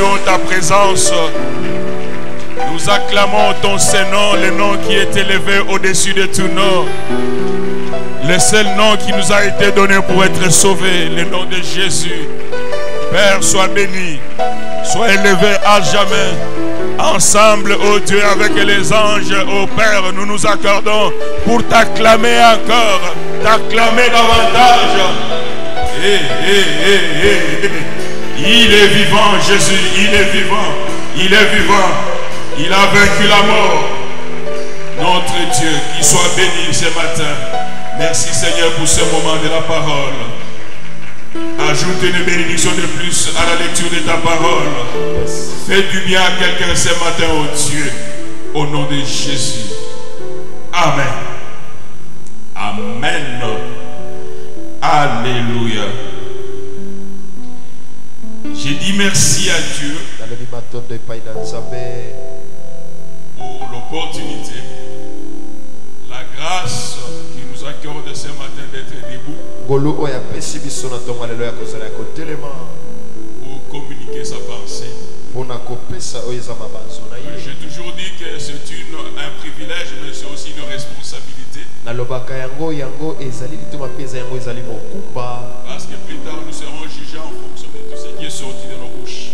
bénissons ta présence. Nous acclamons ton Saint-Nom, le nom qui est élevé au-dessus de tout nom. Le seul nom qui nous a été donné pour être sauvé, le nom de Jésus. Père, sois béni, sois élevé à jamais. Ensemble, ô Dieu, avec les anges, ô Père, nous nous accordons pour t'acclamer encore, t'acclamer davantage. Il est vivant, Jésus, il est vivant, il est vivant. Il a vaincu la mort. Notre Dieu, qu'il soit béni ce matin. Merci Seigneur pour ce moment de la parole. Ajoute une bénédiction de plus à la lecture de ta parole. Fais du bien à quelqu'un ce matin, oh Dieu, au nom de Jésus. Amen. Amen. Alléluia. J'ai dit merci à Dieu pour l'opportunité, la grâce qui nous accorde ce matin d'être debout pour communiquer sa pensée. J'ai toujours dit que c'est un privilège, mais c'est aussi une responsabilité. Parce que plus tard nous serons jugés en fonction de tout ce qui est sorti de nos bouches.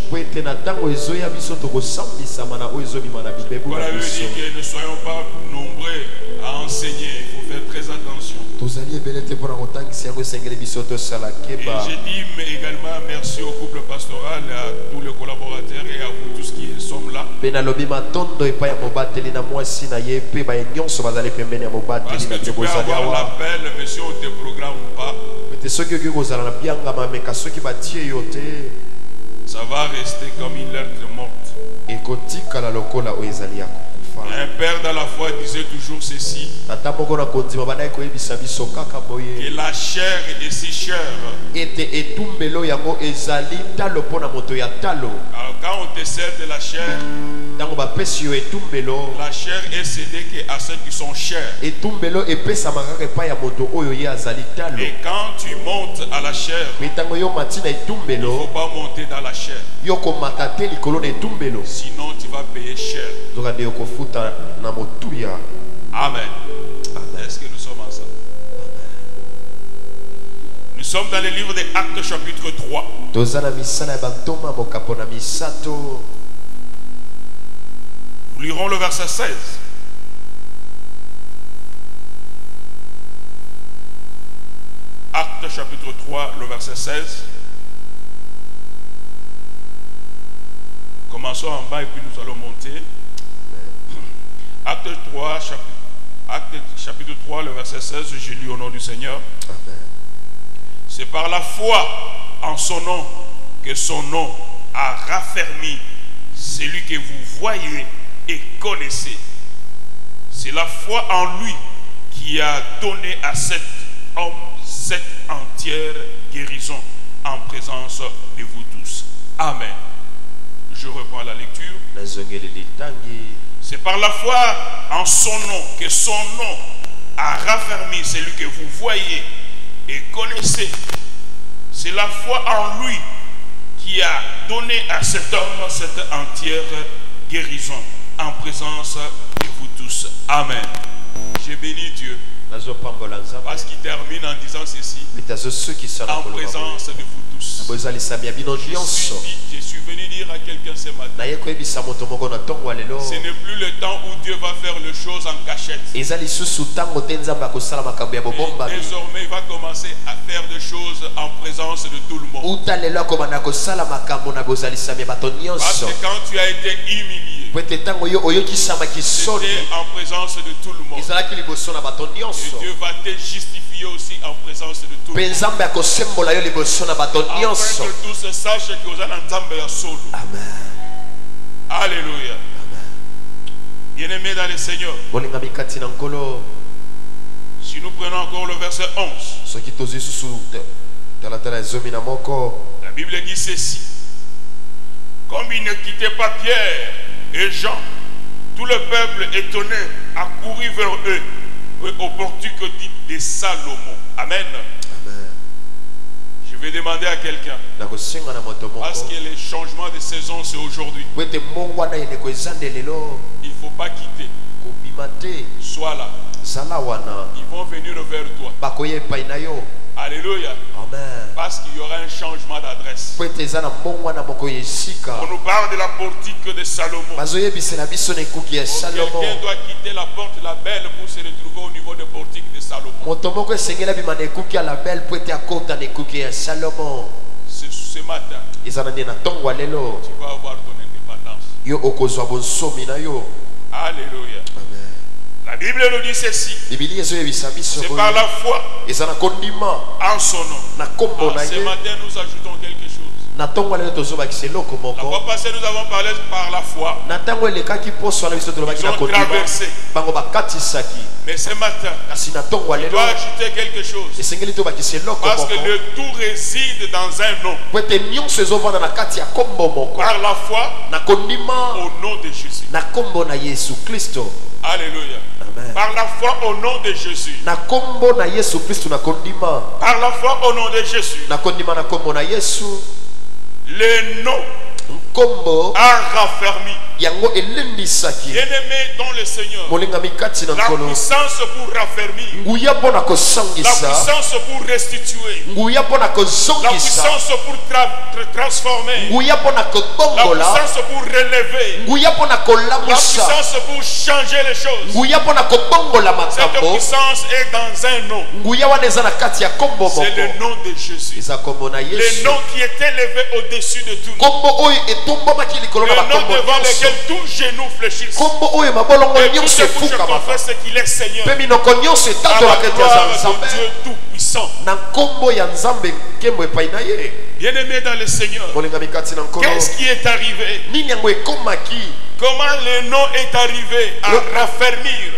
Voilà, veut dire que ne soyons pas nombreux à enseigner, il faut faire très attention. Et j'ai dit mais également merci au couple pastoral, à tous les collaborateurs et à vous tous qui sommes là. Parce que tu peux avoir l'appel, mais si on ne te programme pas, ça va rester comme une lettre morte. Un père dans la foi disait toujours ceci, que la chair est si chère. Alors quand on te sert de la chair est cédée à ceux qui sont chers. Et quand tu montes à la chair, il ne faut pas monter dans la chair, sinon tu vas payer cher. Amen. Est-ce que nous sommes ensemble? Nous sommes dans le livre des Actes chapitre 3. Nous lirons le verset 16. Actes chapitre 3, le verset 16. Commençons en bas et puis nous allons monter. Acte chapitre 3, le verset 16, je lis au nom du Seigneur. C'est par la foi en son nom que son nom a raffermi celui que vous voyez et connaissez. C'est la foi en lui qui a donné à cet homme cette entière guérison en présence de vous tous. Amen. Je reprends la lecture. C'est par la foi en son nom que son nom a raffermi celui que vous voyez et connaissez. C'est la foi en lui qui a donné à cet homme cette entière guérison en présence de vous tous. Amen. J'ai béni Dieu parce qu'il termine en disant ceci, en présence de vous tous. Je suis venu dire à quelqu'un ce matin, ce n'est plus le temps où Dieu va faire les choses en cachette. Et désormais il va commencer à faire des choses en présence de tout le monde. Parce que quand tu as été humilié, c'était en présence de tout le monde. Et Dieu va te justifier aussi en présence de tout le monde. Afin que tous sachent que vous êtes en Nzambe ya solo. Amen. Alléluia. Bien-aimés dans le Seigneur, si nous prenons encore le verset 11, la Bible dit ceci: comme ils ne quittaient pas Pierre et Jean, tout le peuple étonné accourut vers eux au portique dit de Salomon. Amen. Amen. Je vais demander à quelqu'un. Parce que les changements de saison, c'est aujourd'hui. Il ne faut pas quitter. Sois là. Ils vont venir vers toi. Alléluia. Amen. Parce qu'il y aura un changement d'adresse. On nous parle de la portique de Salomon. Quelqu'un doit quitter la porte la belle pour se retrouver au niveau de portique de Salomon. Ce matin, tu vas avoir ton indépendance. Alléluia. La Bible nous dit ceci. C'est par la foi en son nom. Ce matin, nous ajoutons quelque chose. La fois passée, nous avons parlé par la foi. Ils ont traversé. Mais ce matin, tu dois ajouter quelque chose. Parce que le tout réside dans un nom. Par la foi, au nom de Jésus. Alléluia. Amen. Par la foi au nom de Jésus. Par la foi au nom de Jésus. Le nom a raffermi. Bien-aimé dans le Seigneur, la puissance pour raffermir, la puissance pour restituer, la puissance pour transformer, la puissance pour relever, la puissance pour changer les choses. Cette puissance est dans un nom. C'est le nom de Jésus. Le nom qui est élevé au-dessus de tout. Le nom devant lequel tout genou fléchisse. Et tout ce bouche confesse qu'il est Seigneur. À la gloire de Dieu Tout-Puissant. Bien-aimé dans le Seigneur, qu'est-ce qui est arrivé? Comment le nom est arrivé à raffermir?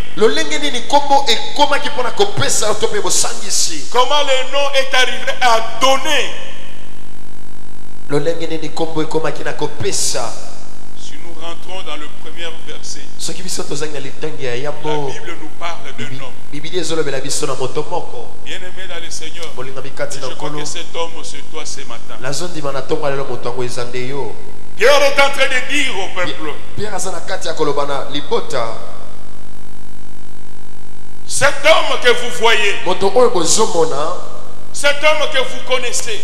Comment le nom est arrivé à donner? Si nous rentrons dans le premier verset, la Bible nous parle de nom. Bien-aimé dans le Seigneur, je crois que cet homme c'est toi ce matin. Pierre est en train de dire au peuple, cet homme que vous voyez, cet homme que vous connaissez,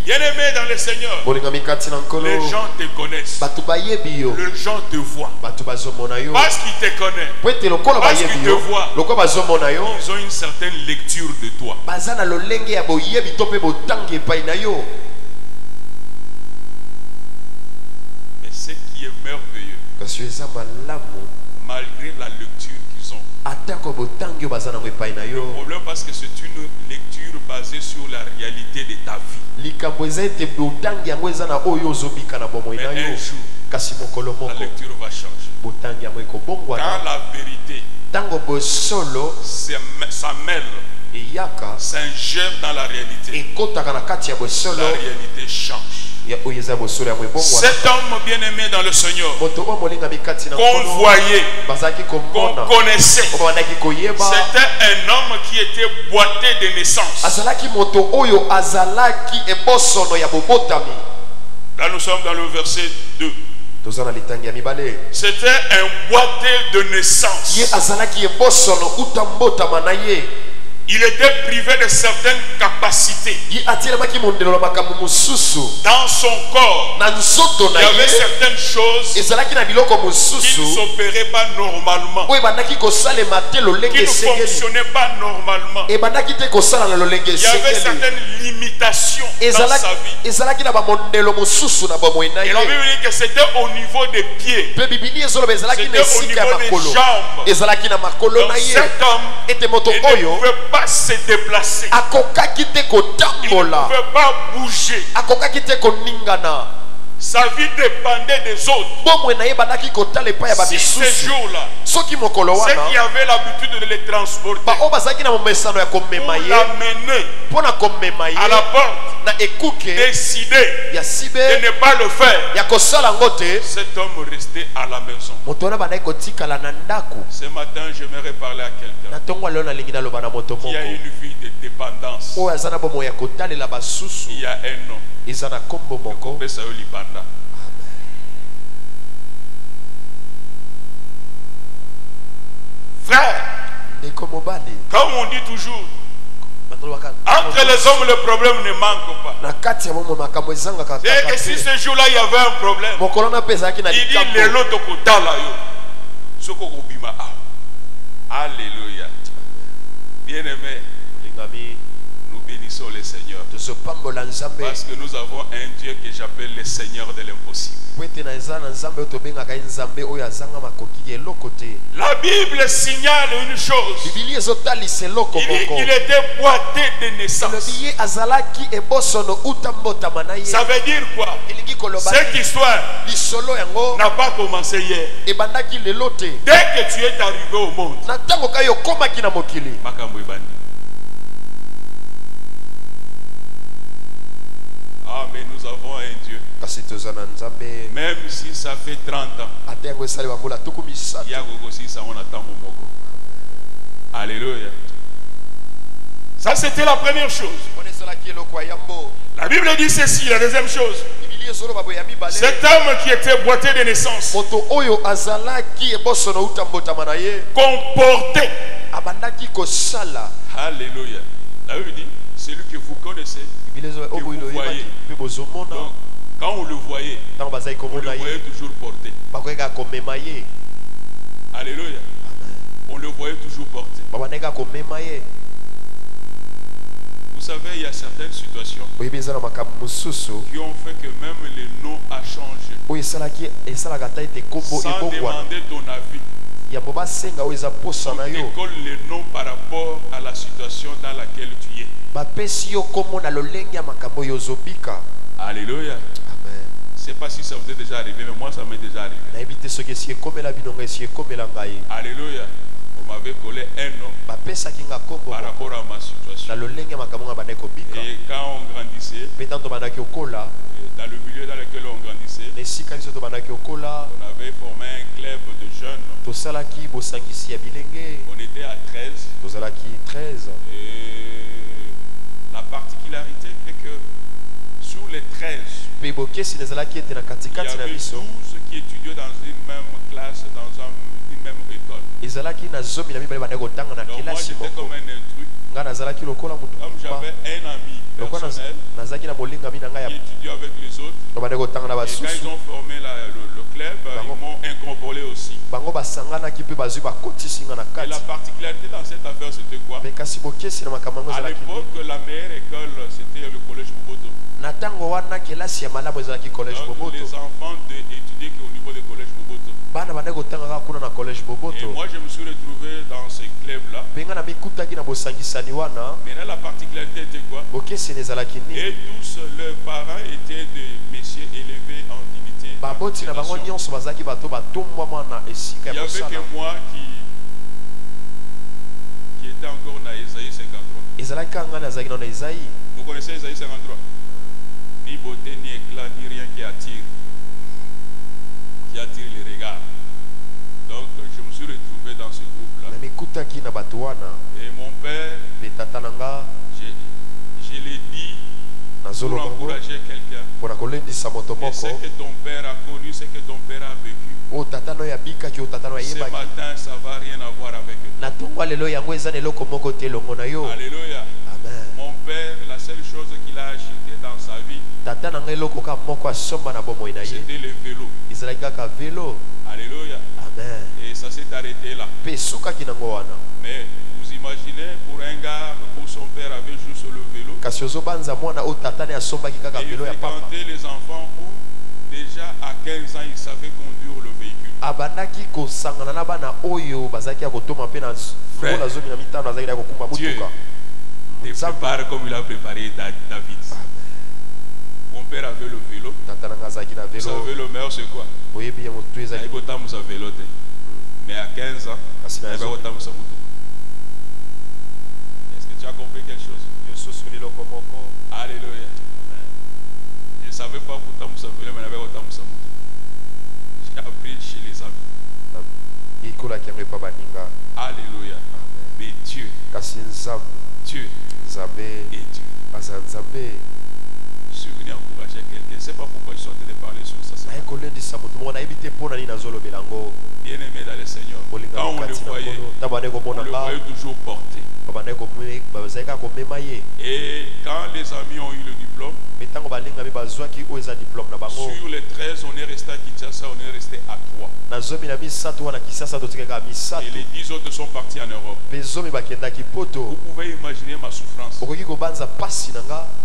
bien-aimé dans le Seigneur, les gens te connaissent, les gens te voient, parce qu'ils te connaissent, parce qu'ils te voient, ils ont une certaine lecture de toi. Mais ce qui est merveilleux, malgré la lecture qu'ils ont, le problème parce que c'est une lecture basée sur la réalité de ta vie. Mais un jour, la lecture va changer. Quand la vérité s'amène, s'ingère dans la réalité, la réalité change. Cet homme bien-aimé dans le Seigneur, qu'on voyait, qu'on connaissait, c'était un homme qui était boité de naissance. Là nous sommes dans le verset 2. C'était un boité de naissance. Il était privé de certaines capacités. Dans son corps, il y avait certaines choses qui ne s'opéraient pas normalement, qui ne fonctionnaient pas normalement. Il y avait certaines limitations dans sa vie. Et la Bible dit que c'était au niveau des pieds, c'était au niveau des jambes. Donc cet homme, il ne pouvait pas se déplacer, il ne pouvait pas bouger. sa vie dépendait des autres. Si ces jours-là, ceux qui avaient l'habitude de les transporter, pour l'amener à la porte, décider de ne pas le faire, cet homme restait à la maison. Ce matin, j'aimerais parler à quelqu'un qui a une vie de dépendance. Il y a un nom. Frère, comme on dit toujours, entre les hommes, le problème ne manque pas. Et si ce jour-là, il y avait un problème, il dit les lots alléluia. Bien-aimé, nous bénissons le Seigneur. Parce que nous avons un Dieu que j'appelle le Seigneur de l'impossible. La Bible signale une chose. Il était boité de naissance. Ça veut dire quoi? Cette histoire n'a pas commencé hier. Dès que tu es arrivé au monde, ah, mais nous avons un Dieu. Même si ça fait 30 ans, il y a aussi ça, on attend mon moko. Alléluia. Ça, c'était la première chose. La Bible dit ceci, la deuxième chose. Cet homme qui était boité de naissance comportait. Alléluia. La Bible dit, celui que vous connaissez, que vous voyez. Donc, quand on le voyait, on le voyait toujours porté. Alléluia. On le voyait toujours porté. Vous savez, il y a certaines situations qui ont fait que même le nom a changé. Sans demander ton avis. On décolle le nom par rapport à la situation dans laquelle tu es. Alléluia. Je ne sais pas si ça vous est déjà arrivé, mais moi ça m'est déjà arrivé. Alléluia. On m'avait collé un nom par rapport à ma situation. Et quand on grandissait, dans le milieu dans lequel on grandissait, on avait formé un club de jeunes. On était à 13. Et la particularité est que sur les 13, il y avait 12 qui étudiaient dans une même classe, dans une même école. Donc moi j'étais comme un intrus. Comme j'avais un ami personnel qui étudiait avec les autres, et quand ils ont formé le club, ils m'ont incorporé aussi. Et la particularité dans cette affaire, c'était quoi? À l'époque, la meilleure école, c'était le collège Boboto. Donc, les enfants étudiaient au niveau du collège Boboto. Et moi, je me suis retrouvé dans ce club-là. Mais là, la particularité était quoi? Et tous leurs parents étaient des messieurs élevés en dignité. Il n'y avait que moi qui était encore dans Isaïe 53. Vous connaissez Isaïe 53? Ni beauté, ni éclat, ni rien qui attire les regards. Donc je me suis retrouvé dans ce groupe-là. Et mon père, je l'ai dit pour encourager quelqu'un. Et ce que ton père a connu, ce que ton père a vécu, ce matin, ça ne va rien avoir avec toi. Alléluia. Mon père, la seule chose qu'il a acheté dans sa vie, c'était le vélo. Alléluia. Et ça s'est arrêté là. Mais vous imaginez pour un gars où son père avait juste le vélo, et il fréquentait les enfants où déjà à 15 ans il savait conduire le véhicule. Frère, Dieu te prépare comme il a préparé David. Mon père avait le vélo. Vous savez, le meilleur c'est quoi? Il y a autant de vélo. Mais à 15 ans, il y a autant de moto. Est-ce que tu as compris quelque chose? Alléluia. Je ne savais pas pourtant que vélo, mais il y avait autant de moto. J'ai appris chez les amis. Alléluia. Mais Dieu. Dieu. Et Dieu. Je suis venu encourager quelqu'un. Je ne sais pas pourquoi je suis en train de parler sur ça. Bien aimé dans le Seigneur. Quand on le voyait toujours porté. Et quand les amis ont eu le diplôme, sur les 13, on est resté à Kinshasa, on est resté à 3. Et les 10 autres sont partis en Europe. Vous pouvez imaginer ma souffrance.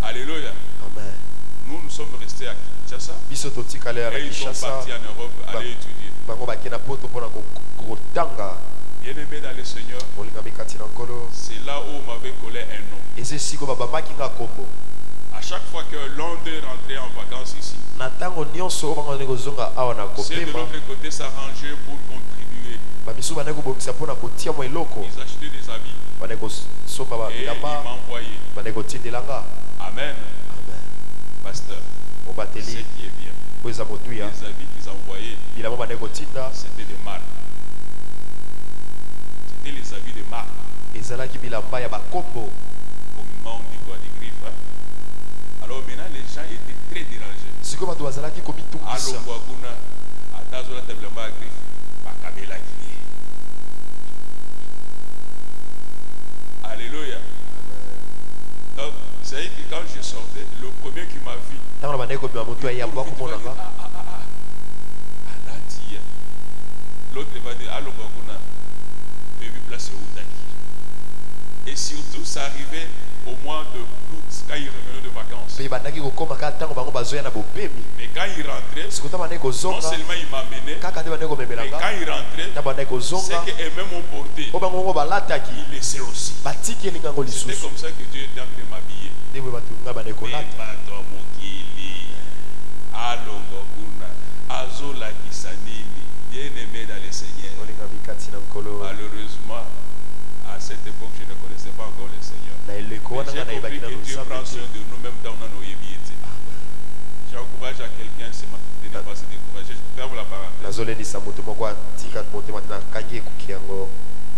Alléluia. Nous sommes restés à Kinshasa. Et ils sont partis en Europe aller étudier. Bien aimé dans le Seigneur, c'est là où on m'avait collé un nom. À chaque fois que l'on est rentré en vacances ici, c'est de l'autre côté s'arranger pour contribuer. Ils achetaient des habits et ils m'envoyaient. Amen. Pasteur, c'est ce qui est bien. Les habits qu'ils envoyaient, c'était des marques. C'était les habits de marque. Communément on dit quoi, des griffes. Hein? Alors maintenant les gens étaient très dérangés. Alléluia. Donc c'est vrai que quand je sortais, le premier qui m'a vu, l'autre va dire allô Baguna, tu as vu place où Taki. Et surtout ça arrivait au mois de août quand il revenait de vacances. Mais quand il rentrait, non seulement il m'amenait, mais quand il rentrait, c'est qu'eux-mêmes ont porté, il laissait aussi. C'était comme ça que Dieu était en train de m'habiller. Bien aimé dans le Seigneur. Malheureusement, à cette époque, je ne connaissais pas encore le Seigneur. J'ai compris que Dieu prend soin de nous même dans nos yébiétés. J'encourage à quelqu'un ce matin de ne pas se décourager. Je ferme la parenthèse.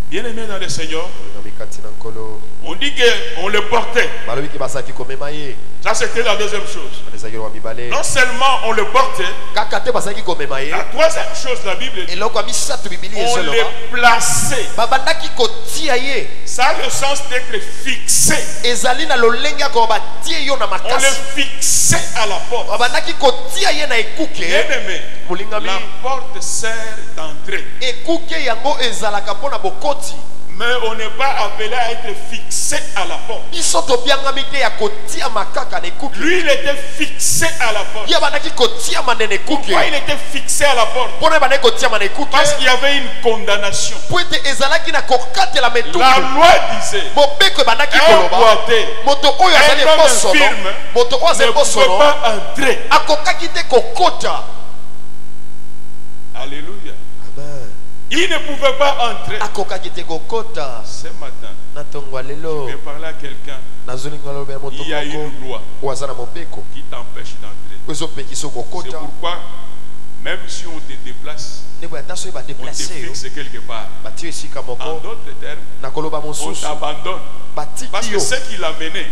Bien aimé dans le Seigneur, on dit qu'on le portait. Ça c'était la deuxième chose. Non seulement on le portait, la troisième chose la Bible dit, on le plaçait. Ça a le sens d'être fixé. On le fixait à la porte. Bien aimé, la porte sert d'entrée. Mais on n'est pas appelé à être fixé à la porte. Lui, il était fixé à la porte. Pourquoi il était fixé à la porte? Parce qu'il y avait une condamnation. La loi disait un boité, un homme infirme ne pouvait pas entrer. Alléluia. Il ne pouvait pas entrer. Ce matin, je vais parler à quelqu'un. Il y a une loi qui t'empêche d'entrer. C'est pourquoi, même si on te déplace, on te fixe quelque part. En d'autres termes, on t'abandonne. Parce que ceux qui l'amenaient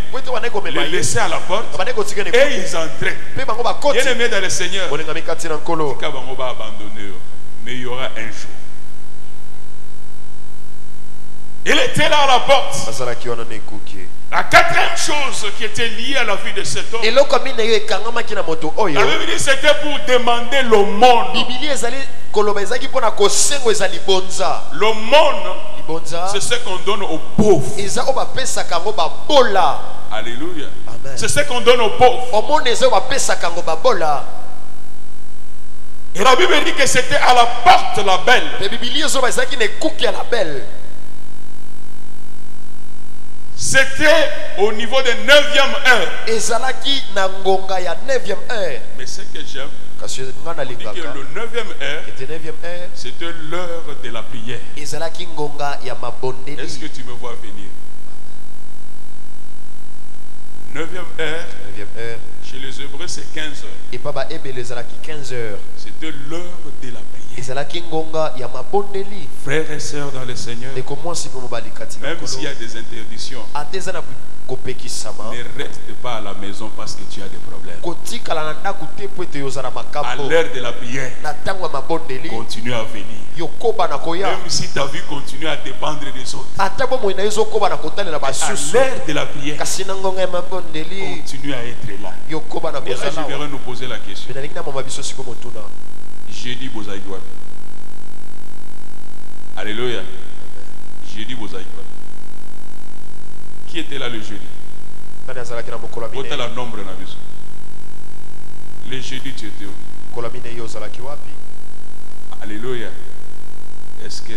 les laissaient à la porte et ils entraient. Bien aimé dans le Seigneur, mais il y aura un jour. Il était là à la porte. La quatrième chose qui était liée à la vie de cet homme, la Bible dit c'était pour demander l'aumône. L'aumône, c'est ce qu'on donne aux pauvres. Alléluia. C'est ce qu'on donne aux pauvres. Et la Bible dit que c'était à la porte la belle. C'était au niveau de 9e heure. Ezalaki na ngonga ya 9e heure. Mais ce que j'aime, Kasi ngana c'est que lingaka. le 9e heure, Était 9e heure. c'était l'heure de la prière. Ezalaki ngonga ya mabondeli. Est-ce que tu me vois venir? 9e heure, 9e heure. chez les Hébreux, c'est 15 heures. Et papa ebele ezalaki 15 heures. C'était l'heure de la prière. Ezalaki ngonga ya mabondeli. Frères et sœurs dans le Seigneur, Et comment si vous m'obali katina même s'il y a des interdictions, atezana kopekisama. ne reste pas à la maison parce que tu as des problèmes. Kotikala na ndako te po ete yozala À makambo. l'heure de la prière, Na ntango ya mabondeli continue à venir. yokoba na koya. Même si ta vie continue à dépendre des autres. Ata bomoi na yo ezokoba na kotalela À basusu. l'heure de la prière, Kasi na ngonga ya mabondeli continue à être là. yokoba na Et là, je kozala. vais nous poser la question. Pe nalingi na mama biso siko motuna. Jeudi, Bozaï Wapi. Alléluia. Jeudi, Bozaï Wapi. Qui était là le jeudi? Nani azalaki na mokolo ya Ôtez minei? la nombre dans la vie. Le jeudi, tu étais où? Mokolo ya minei yo ozalaki wapi? Alléluia. Est-ce que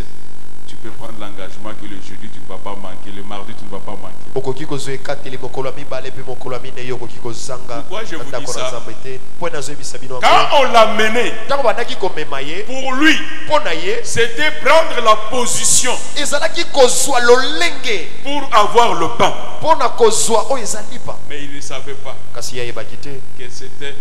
tu peux prendre l'engagement que le jeudi, tu ne vas pas manquer, le mardi, tu ne vas pas manquer? Okoki kozwa ekateli mokolo ya mibale mpe mokolo ya minei yo okoki kozanga. Pourquoi je vous na dis ndako na ça? Nzambe te. Mpo nazoyebisa bino Quand yango. on l'a mené, Ntango bandaki komema ye pour lui, mpo na ye c'était prendre la position ezalaki kozwa lolenge pour avoir le pain. mpo na kozwa oyo eza lipa. Mais il ne savait pas Kasi ye ayebaki te que c'était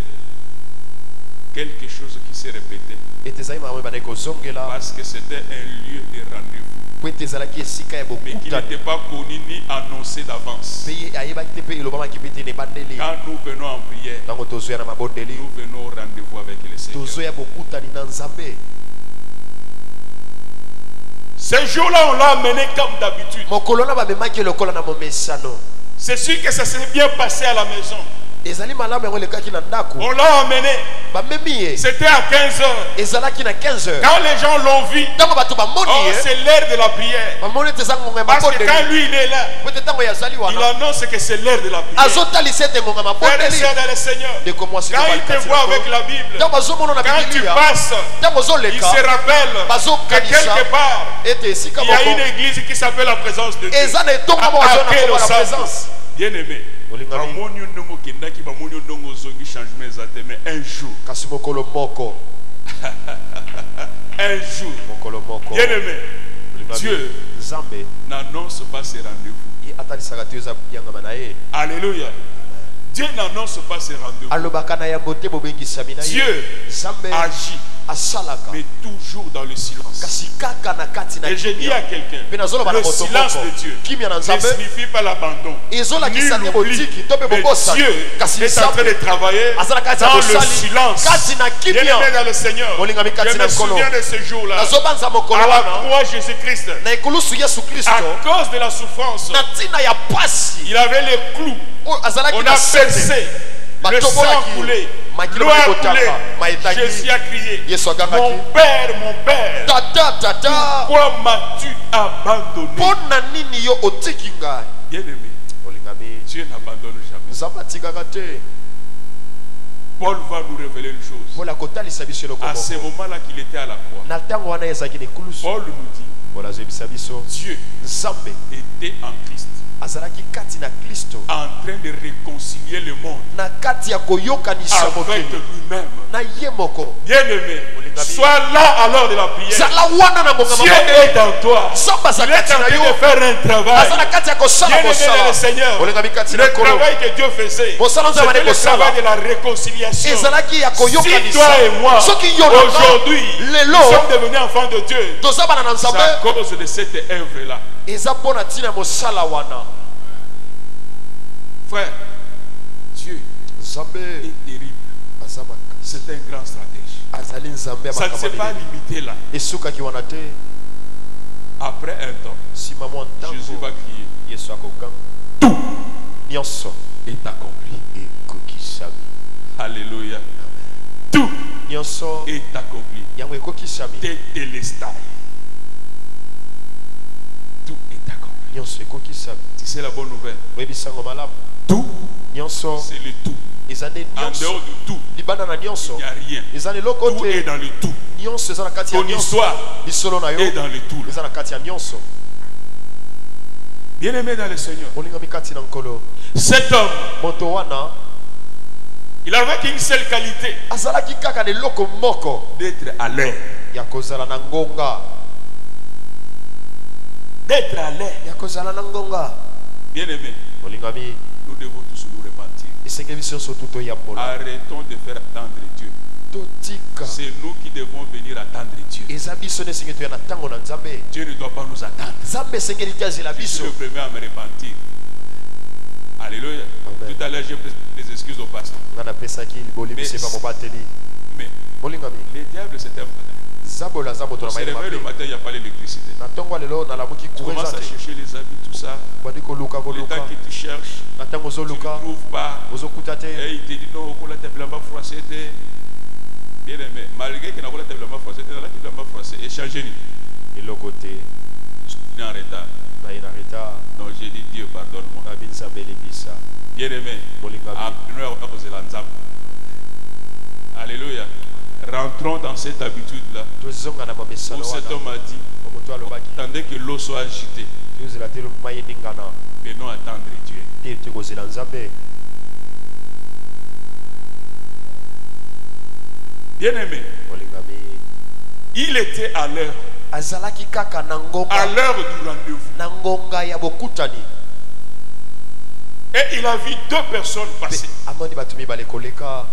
quelque chose qui s'est répété. ete ezalaki makambo ebandaki kozongela Parce que c'était un lieu de rendez-vous. mpo ete ezalaki esika ya Mais qui bokutani. n'était pas connu ni annoncé d'avance. Mpe ye ayebaki te mpe elobamaki mpe te na ebandeli. Quand nous venons en prière, Ntango tozoya na mabondeli nous venons au rendez-vous avec le Seigneur. tozoya bokutani na Nzambe. Ce jour-là, on l'a amené comme d'habitude. Mokolo na bamemaki lokola na momesano. C'est sûr que ça s'est bien passé à la maison. Ezali malamu yango elekaki na ndako. On l'a amené. Bamemi ye. C'était à 15 heures. Ezalaki na 15 heures. Quand les gens l'ont vu, Ntango bato bamoni oh, ye c'est l'heure de la prière. bamoni ete eza ngonga ya Parce que mabondeli. quand lui il est là, Po ete ntango yazali il wana annonce que c'est l'heure de la prière. azotalisa ete ngonga ya Frères et mabondeli. sœurs dans le Seigneur, Ndeko mwasi quand il te voit avec la Bible, ntango bazomona na quand tu bibilia passes, ntango il ozoleka se rappelle que bazokanisa quelque part, ete esika il y a une moko église qui s'appelle la présence de Dieu. eza na etongo moko À bazona quel kombo na sens? présence. Bien aimé, Olingami. bamoni ndongo kendaki bamoni ndongo zongi changement ezate, mais un jour, Kasi mokolo moko un jour, mokolo moko bien aimé, Olingami. Dieu Nzambe n'annonce pas ses rendez-vous. ye atalisaka te eza yangama na ye Alléluia. Dieu n'annonce pas ses rendez-vous. alobaka na yango te bobengisami na ye. Dieu Nzambe agit, asalaka mais toujours dans le silence. kasi kaka na kati na Et je dis à quelqu'un, mpe nazoloba na le moto silence moko de Dieu kimia na ne Nzambe signifie pas l'abandon. ezolakisa te Nul n'oublie, botiki to mpe mais bobosa Dieu kasi est en train de Nzambe travailler aza na kati ya dans le kosali silence. kati na Bien kimia. aimé dans le Seigneur, Molingami kati je na me nkolo. souviens de ce jour-là, nazobanza mokolo à la wana croix Jésus-Christ, na ekulusu yesu à kristo cause de la souffrance, na ntina ya pasi il avait les clous. oyo azalaki On a na sete percé, le sang batobolaki coulé, makilo l'eau a ekotaka coulé. maetaki Jésus a crié, yesu agangaki mon père, tata pourquoi m'as-tu abandonné? mpo na nini yo otiki ngai Bien aimé, olingami Dieu n'abandonne jamais. nzambe atikaka te Paul va nous révéler une chose. mpona kotalisa biso eloko À ce moko moment-là qu'il était à la croix, na ntango wana ezalaki na ekulusu Paul nous dit, mpona azoyebisa biso Dieu nzambe était en Christ, azalaki kati na kristo en train de réconcilier le monde na kati ya koyokanisa avec mokili lui-même. na ye moko Bien-aimé, sois là à l'heure de la prière. zala wana na ngonga Dieu mabondeli est dans toi. nzambe aza Il est en kati na train de yo faire un travail. aza na kati ya kosala Bien-aimé dans le mosala Seigneur, olingami kati na le nkolo travail que Dieu faisait, Mosala nzambe c'était le kosala. travail de la réconciliation. ezalaki ya Si koyokanisa toi et moi, soki yo na nga aujourd'hui, nous lelo sommes devenus enfants de Dieu, toza bana na c'est à nzambe cause de cette œuvre-là. eza mpo na ntina ya mosala wana Frère, Dieu nzambe est terrible. aza makasi C'est un grand stratège. azali nzambe ya Ça ne s'est pas makambo limité là. esukaki wana te Après un temps, nsima mwa Jésus va ntango crier, yesu akokanga tout nyonso est accompli. ekokisami Alléluia. Tout nyonso est accompli. yango ekokisami Tétélestai. Tout est accompli. nyonso ekokisami Tu sais la bonne nouvelle. oyebisango malamu Tout, nyonso c'est le tout. eza nde En nyonso dehors de tout, libanda na il nyonso n'y a rien. eza na eloko Tout est te dans le tout. nyonso eza na kati ya Ton nyonso histoire lisolo na yo est dans le tout. eza na kati ya nyonso Bien-aimé dans le Seigneur, Molingami kati na nkolo. cet homme, Moto wana il avait qu'une seule qualité, azalaki kaka ne loko moko d'être à l'heure. ya kozala na ngonga. D'être à l'heure. Ya kozala na ngonga. Bien-aimé, Molingami nous devons tous nous repentir. esenge biso so tuto ya mbola. Arrêtons de faire attendre Dieu. Totika. C'est nous qui devons venir attendre Dieu. Eza biso ne esenge to ya na tango na Nzambe. Dieu ne doit pas nous attendre. Nzambe esenge likazela Je suis biso. le premier à me repentir. Alléluia. Amen. Tout à l'heure, j'ai pris des excuses au pasteur. Ngana pesaki liboli Mais- bisepa mobateli. Mais Molingami. le diable, c'est un matin. Zabola zaboto On na se maile réveille le mabe. matin, il n'y a pas l'électricité. Na tongo lelo na lamuki Tu commences kuweza à te. chercher les habits, tout ça. Bandi koluka Le koluka. temps que tu cherches, Na tango tu ne zoluka. trouves pas. Ozokuta te. Et il te dit non, on a tes blancs froissés. Bien aimé, malgré qu'il n'a pas tes blancs froissés, tu as tes blancs froissés. Échangez-nous. Eloko te. Je suis en retard. Na ina reta. Non, j'ai dit Dieu, pardonne-moi. Na binza beli bisa. Bien aimé, Molingami. alléluia. Rentrons dans cette habitude-là. Tozonga na Où mamesano cet wana. homme a dit, Omoto alobaki. attendez que l'eau soit agitée. Tozela te lumaye ningana. Venons attendre Dieu. Te te kozela Nzambe. Bien aimé, Molingami. il était à l'heure. Azalaki kaka na À ngonga. l'heure du rendez-vous. Na ngonga ya bokutani. Et il a vu deux personnes passer. Amoni bato mibale koleka.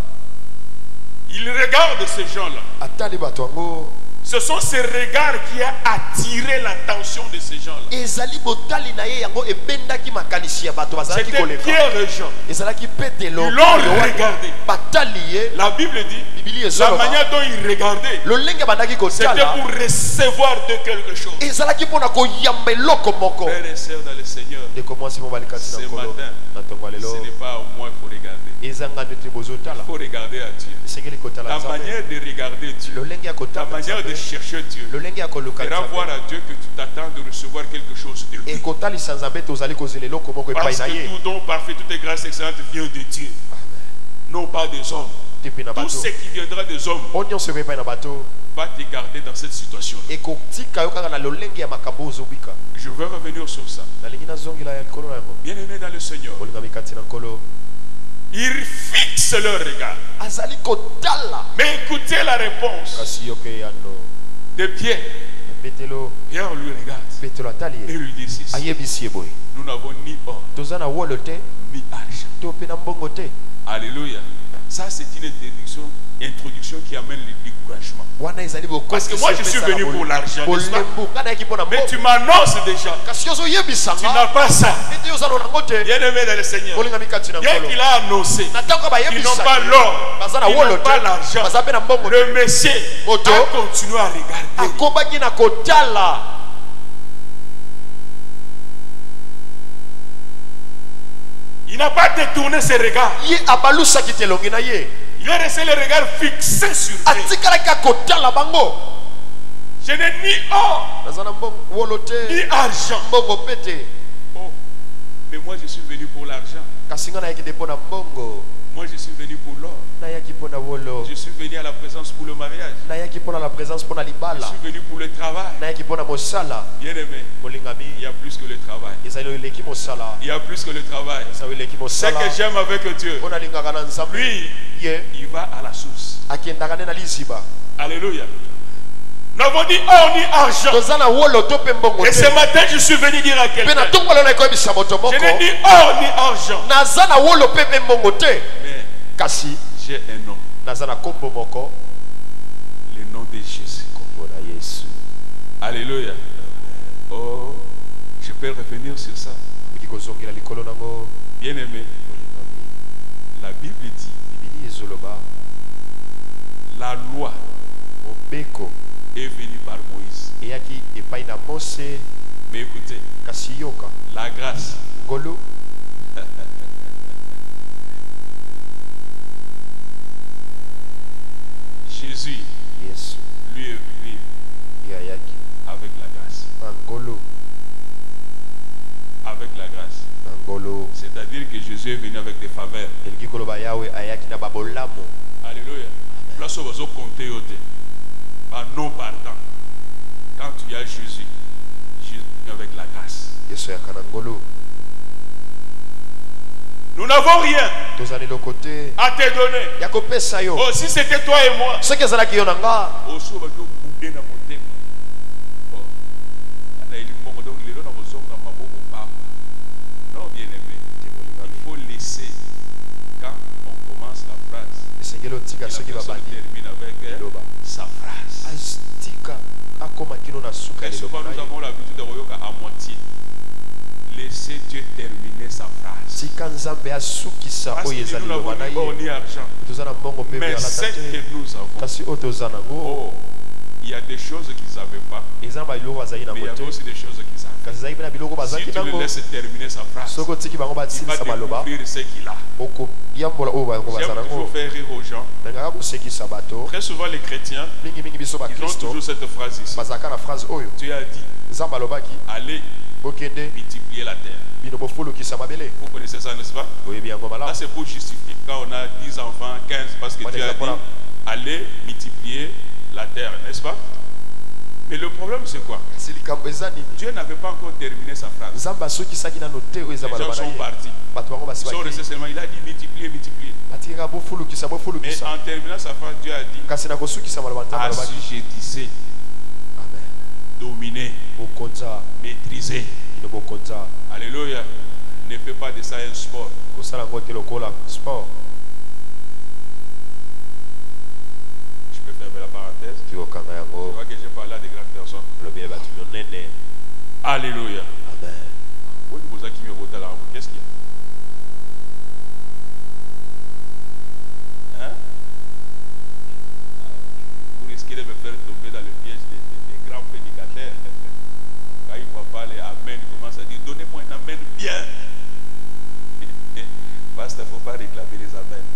Il regarde ces gens-là. Atali bato yango. Ce sont ces regards qui ont attiré l'attention de ces gens-là. Ezali botali na ye yango ebendaki makanisi ya bato bazalaki C'était koleka. Pierre et Jean. Ezalaki Petelo. Ils l'ont regardé. Batali ye. La Bible dit, Bibili la ezoloba. manière dont ils regardaient, Lolenge bandaki c'était kotala. pour recevoir de quelque chose. Ezalaki pona koyamba eloko moko. Frères et sœurs dans le Seigneur, Ndeko mwasi mo balikati ce na nkolo. matin, Na tongo ce lelo. n'est pas au moins il faut regarder. Ezanga nete Il bozotala. faut regarder à Dieu. Esengeli kotala Ta Nzambe. manière de regarder Dieu, Lolenge ya ta kotala manière de Nzambe. chercher Dieu, Lolenge ya koluka fera voir Nzambe. à Dieu que tu t'attends de recevoir quelque chose de lui. Ekotalisa Nzambe tozali kozela eloko moko epai Parce na que ye. tout don parfait, toute grâce excellente vient de Dieu, non pas des hommes. Tepe na Tout bato. ce qui viendra des hommes O nyonso epai na bato. va te garder dans cette situation. Ekotika yo kaka na lolenge ya makambo ozobika. Je veux revenir sur ça. Nalingi nazongela ya likolo na yango. Bien-aimés dans le Seigneur, Molingami kati na nkolo. ils fixent leur regard. Azali kotala. Mais écoutez la réponse Kasi yo ke yano. de Pierre. Petelo. Pierre lui regarde Petelo atali et ye. lui dit ceci. Ayebisi ye boye. Nous n'avons ni or, Toza na wolo te. ni argent. To pe na mbongo te. Alléluia. Ça, c'est une introduction qui amène le découragement. Wana ezali bokosi. Parce que moi, je suis venu pour l'argent, n'est-ce pas? Bolembu. Kana yaki pona Mais mbongo. tu m'annonces déjà, Kasi yo zo tu yebisanga. n'as pas ça. Ete yo zalo nango te. Bien-aimé dans le Seigneur, Molingami kati na bien nkolo. qu'il a annoncé Na tango ba qu'ils yebisa. n'ont pas l'or, Baza na ils wolo n'ont pas te. l'argent, Baza pe na mbongo te. le Messie Moto. a continué à regarder. Akobaki na kotala. Il n'a pas détourné ses regards. Ye abalusaki te elongi na ye. Il a resté le regard fixé sur Dieu. Atikalaki akotala bango. Je n'ai ni or, Naza na mbongo wolo ni te. argent. Mbongo pe te. Oh, mais moi je suis venu pour l'argent. Kasi nga nayaki te mpo na mbongo. Moi je suis venu pour l'or. Nayaki mpo na wolo. Je suis venu à la présence pour le mariage. Nayaki mpo na la présence mpo na Je libala. suis venu pour le travail. Nayaki mpo na mosala. Bien-aimé, Molingami. il y a plus que le travail. Ezali eleki mosala. Il y a plus que le travail. Ezali eleki Ce mosala. que j'aime avec Dieu, Mpo nalingaka na Nzambe. lui, Ye il va à la source. akendaka nde na liziba. Alléluia. Nous n'avons ni or ni argent. Toza na wolo to pe mbongo Et te. ce matin, je suis venu dire à Pe quelqu'un, na ntongo lelo nakoyebisa moto je moko. n'ai ni or ni argent. Naza na wolo pe pe mbongo te. Mais Kasi j'ai un nom, naza na kombo moko. le nom de Jésus. Kombo na Yesu. Alléluia. Oh, je peux revenir sur ça. Oki kozongela likolo nango. Bien-aimé, Molingami. la Bible dit, Bibili ezoloba. la loi Mobeko est venue par Moïse. eyaki epai na Mose. Mais écoutez, Kasi yoka. la grâce, Ngolo. Jésus, Yesu. lui est venu Yayaki. avec la grâce. Ngolo. Avec la grâce. Ngolo. C'est-à-dire que Jésus est venu avec des faveurs. Elingi koloba yawe ayaki na babolamo. Alléluia. Place où vous comptez au thé. Par non pardon. Quand tu as Jésus, Jésus est venu avec la grâce. Nous n'avons rien à te donner. Oh, si c'était toi et moi. Non, bien aimé. Il faut laisser quand on commence la phrase. La personne termine avec sa phrase. Très souvent nous avons l'habitude de regarder à moitié. Laissez Dieu terminer sa phrase. Parce que nous n'avons ni or ni argent. Mais ce que nous avons. Oh, il y a des choses qu'ils n'avaient pas. Mais il y a aussi des choses qu'ils avaient. Si tu le laisses terminer sa phrase, il va découvrir ce qu'il a. J'aime toujours faire rire aux gens. Très souvent les chrétiens, ils ont toujours cette phrase ici. Tu as dit, allez multiplier la terre. Vous connaissez ça, n'est-ce pas? Là c'est pour justifier. Quand on a 10 enfants, 15, parce que Dieu a dit, allez multiplier la terre, n'est-ce pas? Mais le problème c'est quoi? Dieu n'avait pas encore terminé sa phrase. Les gens sont partis. Ils sont restés seulement, il a dit multiplier, multiplier. Mais en terminant sa phrase, Dieu a dit assujettissez, dominer, maîtriser. Alléluia. Ne fais pas de ça un sport. Fermer la parenthèse. Je vois que j'ai parlé à des grandes personnes. Alléluia. Amen. Qu'est-ce qu'il y a? Hein? Vous risquez de me faire tomber dans le piège des grands prédicateurs. Quand il va parler amen, il commence à dire donnez-moi un amen bien. Parce qu'il ne faut pas réclamer les amens.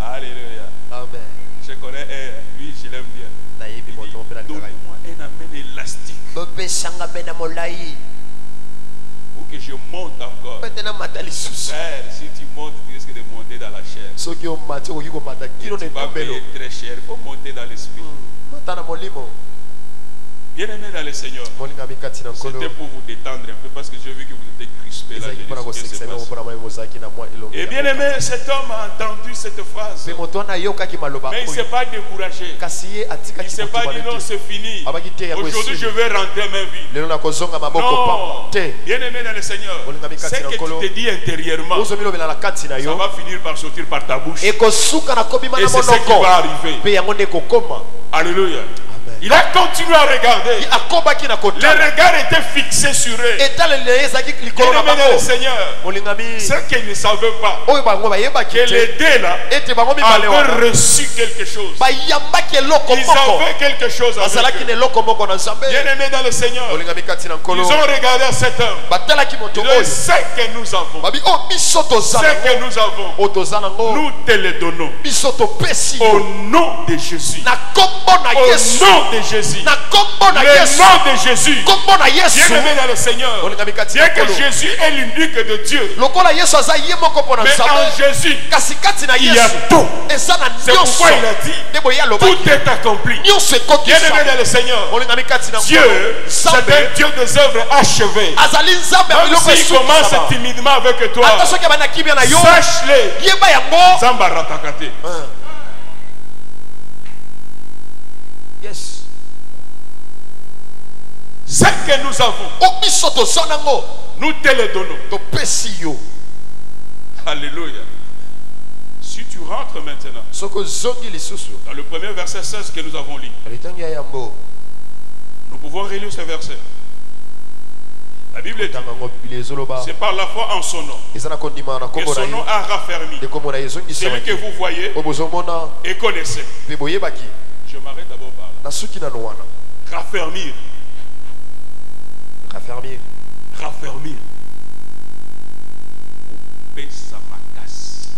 Alléluia. Amen. Je connais lui, je l'aime bien. Donne-moi un amen élastique. Pour que je monte encore. Frère, si tu montes, tu risques de monter dans la chair. Tu vas payer très cher. Il faut monter dans l'esprit. Bien aimé dans le Seigneur, c'était pour vous détendre un peu parce que j'ai vu que vous étiez crispés là. Et bien aimé, cet homme a entendu cette phrase. Mais il ne s'est pas découragé. Il ne s'est pas dit non, c'est fini. Aujourd'hui, je vais rentrer ma vie. Non. Bien aimé dans le Seigneur, ce que tu te dis intérieurement, ça va finir par sortir par ta bouche. Et c'est ce qui va arriver. Alléluia. Il a continué à regarder. Le regard était fixé sur eux. Bien-aimé dans le Seigneur, ce qu'ils ne savaient pas, que les deux là avaient reçu quelque chose. Ils avaient quelque chose à faire. Bien-aimé dans le Seigneur, ils ont regardé à cet homme. Ils ont dit ce que nous avons. Ce que nous avons, nous te le donnons. Au nom de Jésus. Au nom de Jésus. Le nom de Jésus. Bien-aimé dans le Seigneur, bien que Jésus est l'unique de Dieu, mais en Jésus il y a tout. C'est pourquoi il a dit tout est accompli. Bien-aimé dans le Seigneur, Dieu c'est un Dieu des œuvres achevées. Même s'il commence timidement avec toi, sache-le, Zamba ratakate. Yes. Ce que nous avons, nous te le donnons. Alléluia. Si tu rentres maintenant dans le premier verset 16 que nous avons lu, nous pouvons relire ce verset. La Bible dit, c'est par la foi en son nom que son nom a raffermi celui que vous voyez et connaissez. Je m'arrête d'abord par là. Raffermir. Raffermir. Pesa makasi.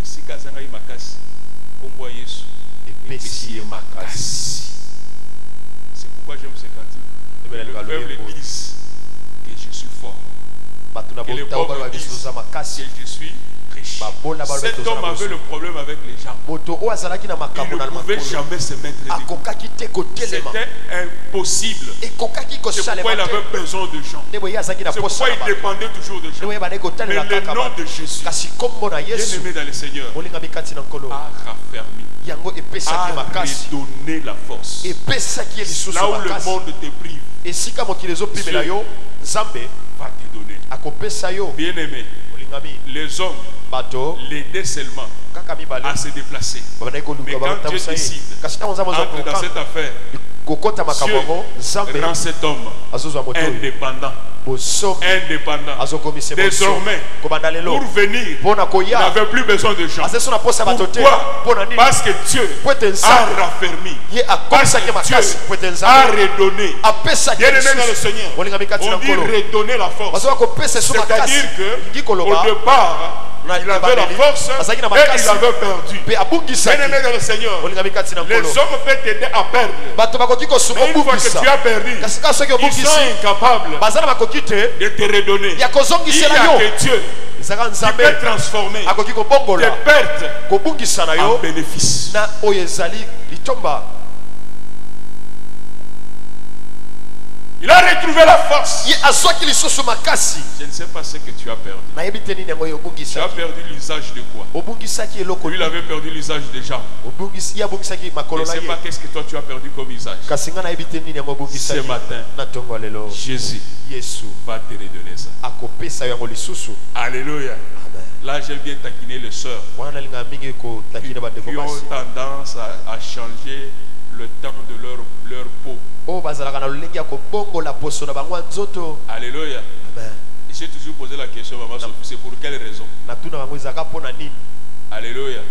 Ici kazanga makasi. Kombo Yesu. Epesi makasi. C'est pourquoi j'aime ce cantique. Le peuple dit que je suis fort. Que les pauvres disent que je suis riche. Cet homme avait le problème avec les gens. Il ne pouvait jamais se mettre debout. C'était impossible. C'est pourquoi il avait besoin de gens. C'est pourquoi il dépendait toujours de gens. Mais le nom de Jésus, bien-aimé dans le Seigneur, a raffermi, a redonné la force. Là où le monde te prive, Dieu va te donner. Bien-aimé, les hommes l'aidaient seulement à se déplacer. Mais quand Dieu décide d'entrer dans cette affaire, Dieu rend cet homme indépendant. Désormais, pour venir, il n'avait plus besoin de gens. Pourquoi? Parce que Dieu a raffermi. Parce que Dieu a redonné. Bien-aimé dans le Seigneur, on dit redonner la force. C'est-à-dire qu'au départ, il avait la force et il avait perdu. Bien-aimé dans le Seigneur, les hommes peuvent t'aider à perdre. Mais une fois que tu as perdu, ils sont incapables de te redonner. Il n'y a que Dieu qui peut transformer tes pertes en bénéfices. Il a retrouvé la force. Je ne sais pas ce que tu as perdu. Tu as perdu l'usage de quoi? Lui, il avait perdu l'usage des gens. Je ne sais pas qu'est-ce que toi tu as perdu comme usage. Ce matin, Jésus va te redonner ça. Alléluia. Là, j'aime bien taquiner les sœurs qui ont tendance à changer le temps de leur peau. Alléluia. J'ai toujours posé la question, maman Sophie, c'est pour quelle raison? Alléluia.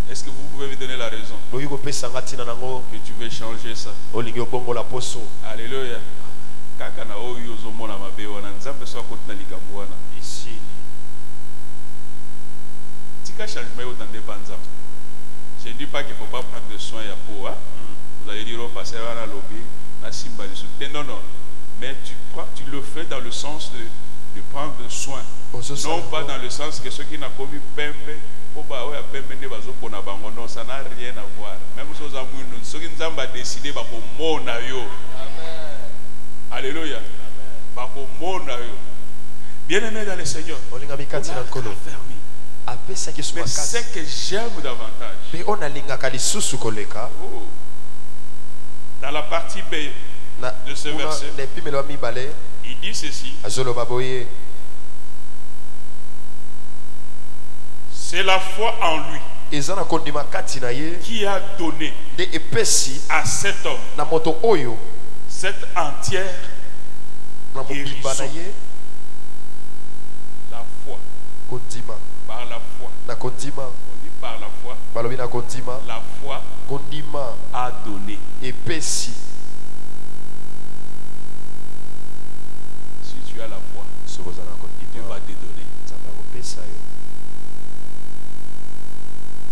Est-ce que vous pouvez me donner la raison que tu veux changer ça? Alléluia. Je ne dis pas qu'il ne faut pas prendre soin de la peau. Hein? Vous allez dire au passer à la lobby, non, non. Mais tu le fais dans le sens de prendre soin. Non pas dans le sens que ceux qui n'ont pas commis pembe, non, ça n'a rien à voir. Même ceux qui ont décidé de Alléluia. Bien-aimé dans le Seigneur, mais ce que j'aime davantage, dans la partie B de ce verset, il dit ceci: c'est la foi en lui qui a donné à cet homme cette entière guérison. La foi. Par la foi. On dit par la foi. La foi a donné. Si tu as la foi, Dieu va te donner.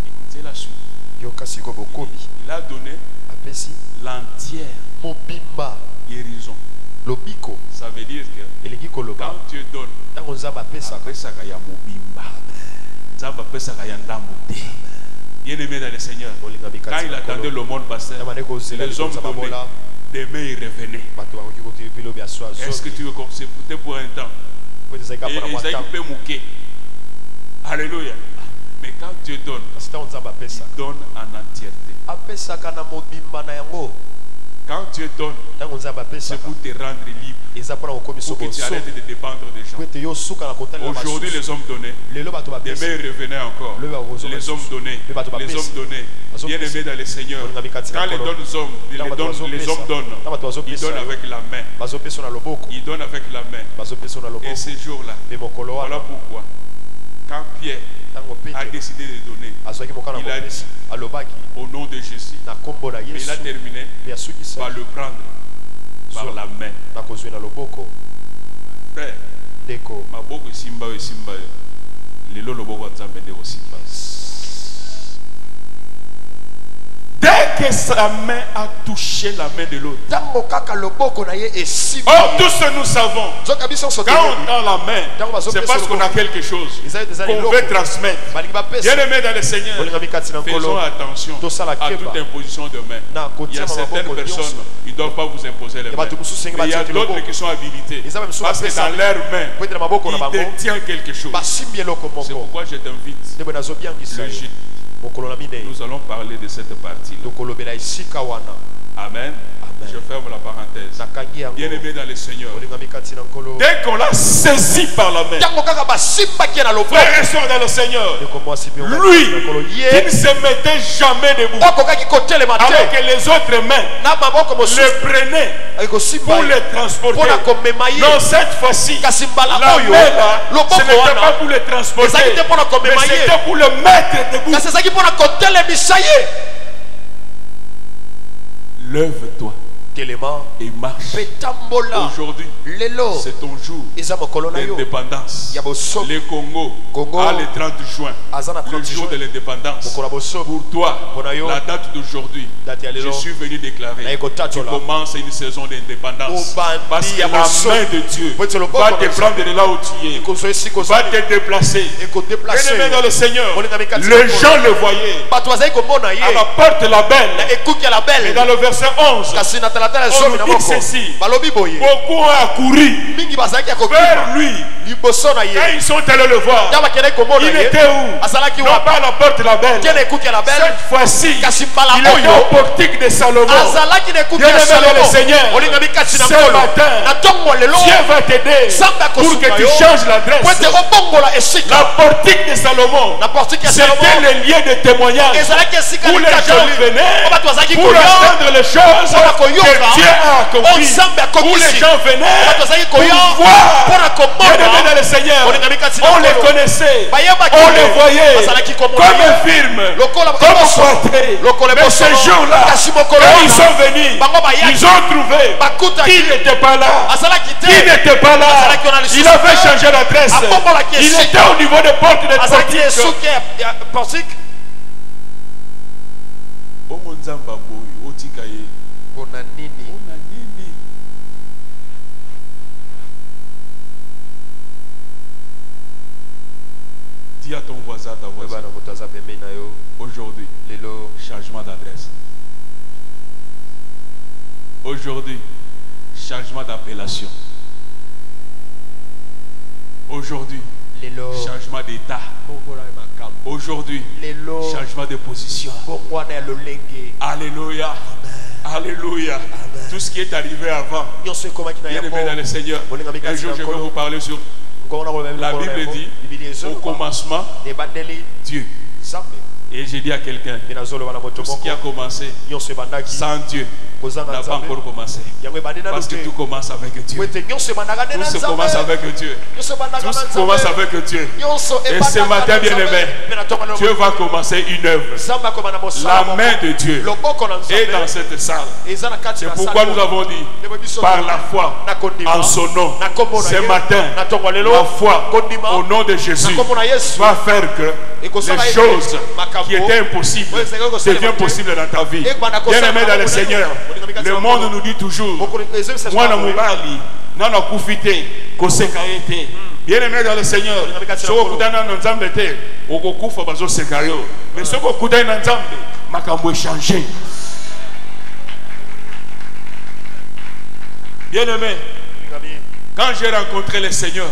Écoutez la suite. Il a donné l'entière guérison. Ça veut dire que quand Dieu donne, bien-aimé dans le Seigneur, quand il attendait le monde passer, les hommes donnaient, demain ils revenaient. Est-ce que tu veux que c'était pour un temps? Et Isaïe peut mouquer. Alléluia. Mais quand Dieu donne, il donne en entièreté. Quand Dieu donne, c'est pour te rendre libre, pour que tu arrêtes de dépendre des gens. Aujourd'hui, les hommes donnaient, demain ils revenaient encore. Les hommes donnaient, bien-aimés dans le Seigneur. Quand les hommes donnent, ils donnent avec la main. Ils donnent avec la main. Et ces jours-là, voilà pourquoi, quand Pierre a décidé de donner, il a dit au nom de Jésus. Et il a terminé par le prendre par la main. Frère, maboko simba lelo loboko nzambe nde simba. Dès que sa main a touché la main de l'autre. Tango kaka loboko na ye esimbi. Or, tous nous savons, Zoka biso so quand on tend la main, c'est parce qu'on a quelque chose qu'on veut transmettre. Bien aimé dans le Seigneur, faisons attention à toute imposition de main. Il y a certaines personnes, ils ne doivent pas vous imposer les mains. Mais il y a d'autres qui sont habilités. Parce que dans leurs mains, ils détiennent quelque chose. C'est pourquoi je t'invite. Le jeudi, nous allons parler de cette partie-là. Amen. Je ferme la parenthèse. Bien aimé dans le Seigneur, dès qu'on l'a saisi par la main, frères et sœurs dans le Seigneur, lui qui ne se mettait jamais debout, avec les autres mains, le prenait pour les transporter. Non, cette fois-ci, la main là, ce n'était pas pour les transporter, mais c'était pour le mettre debout. Lève-toi et marche. Aujourd'hui, c'est ton jour d'indépendance. Le Congo a le 30 juin, le jour de l'indépendance. Pour toi, la date d'aujourd'hui, je suis venu déclarer, tu commences une saison d'indépendance. Parce que la main de Dieu va te prendre de là où tu es, va te déplacer. Bien-aimé dans le Seigneur, les gens le voyaient à la porte la belle. Et dans le verset 11, on nous dit ceci: beaucoup ont accouru vers lui. Quand ils sont allés le voir, il était où? Non pas à la porte la belle. Cette fois-ci, il était au portique de Salomon. Bien-aimé dans le Seigneur, ce matin, Dieu va t'aider pour que tu changes l'adresse. La portique de Salomon, c'était le lieu de témoignage où les gens venaient pour apprendre les choses que Dieu a accompli, où les gens venaient pour voir. Bien-aimé dans le Seigneur, on les connaissait, on les voyait comme un film, comme Poitré. Mais ce jour-là, quand ils sont venus, ils ont trouvé qu'il n'était pas là. Qui n'était pas là. Il avait changé d'adresse. Il était au niveau des portes de portique. Dis à ton voisin, ta voisine, aujourd'hui, changement d'adresse. Aujourd'hui, changement d'appellation. Aujourd'hui, changement d'état. Aujourd'hui, changement de position. Alléluia. Alléluia. Tout ce qui est arrivé avant, bien aimé dans le Seigneur, un jour je vais vous parler sur la Bible dit au commencement Dieu. Et j'ai dit à quelqu'un, tout ce qui a commencé sans Dieu n'a pas encore commencé. Parce que tout commence avec Dieu. Tout se commence avec Dieu. Tout se commence avec Dieu. Et ce matin, bien aimé, Dieu va commencer une œuvre. La main de Dieu est dans cette salle. C'est pourquoi nous avons dit, par la foi en son nom, ce matin, la foi au nom de Jésus va faire que les choses qui étaient impossibles deviennent possibles dans ta vie. Bien aimé dans le Seigneur, le monde nous dit toujours, moi na mobali, nana kufite, koseka ete. Bien aimé dans le Seigneur, si vous êtes dans Nzambe te, okokufa bazo sekayo. Mais si vous êtes dans Nzambe, makambo changer. Bien aimé, quand j'ai rencontré le Seigneur,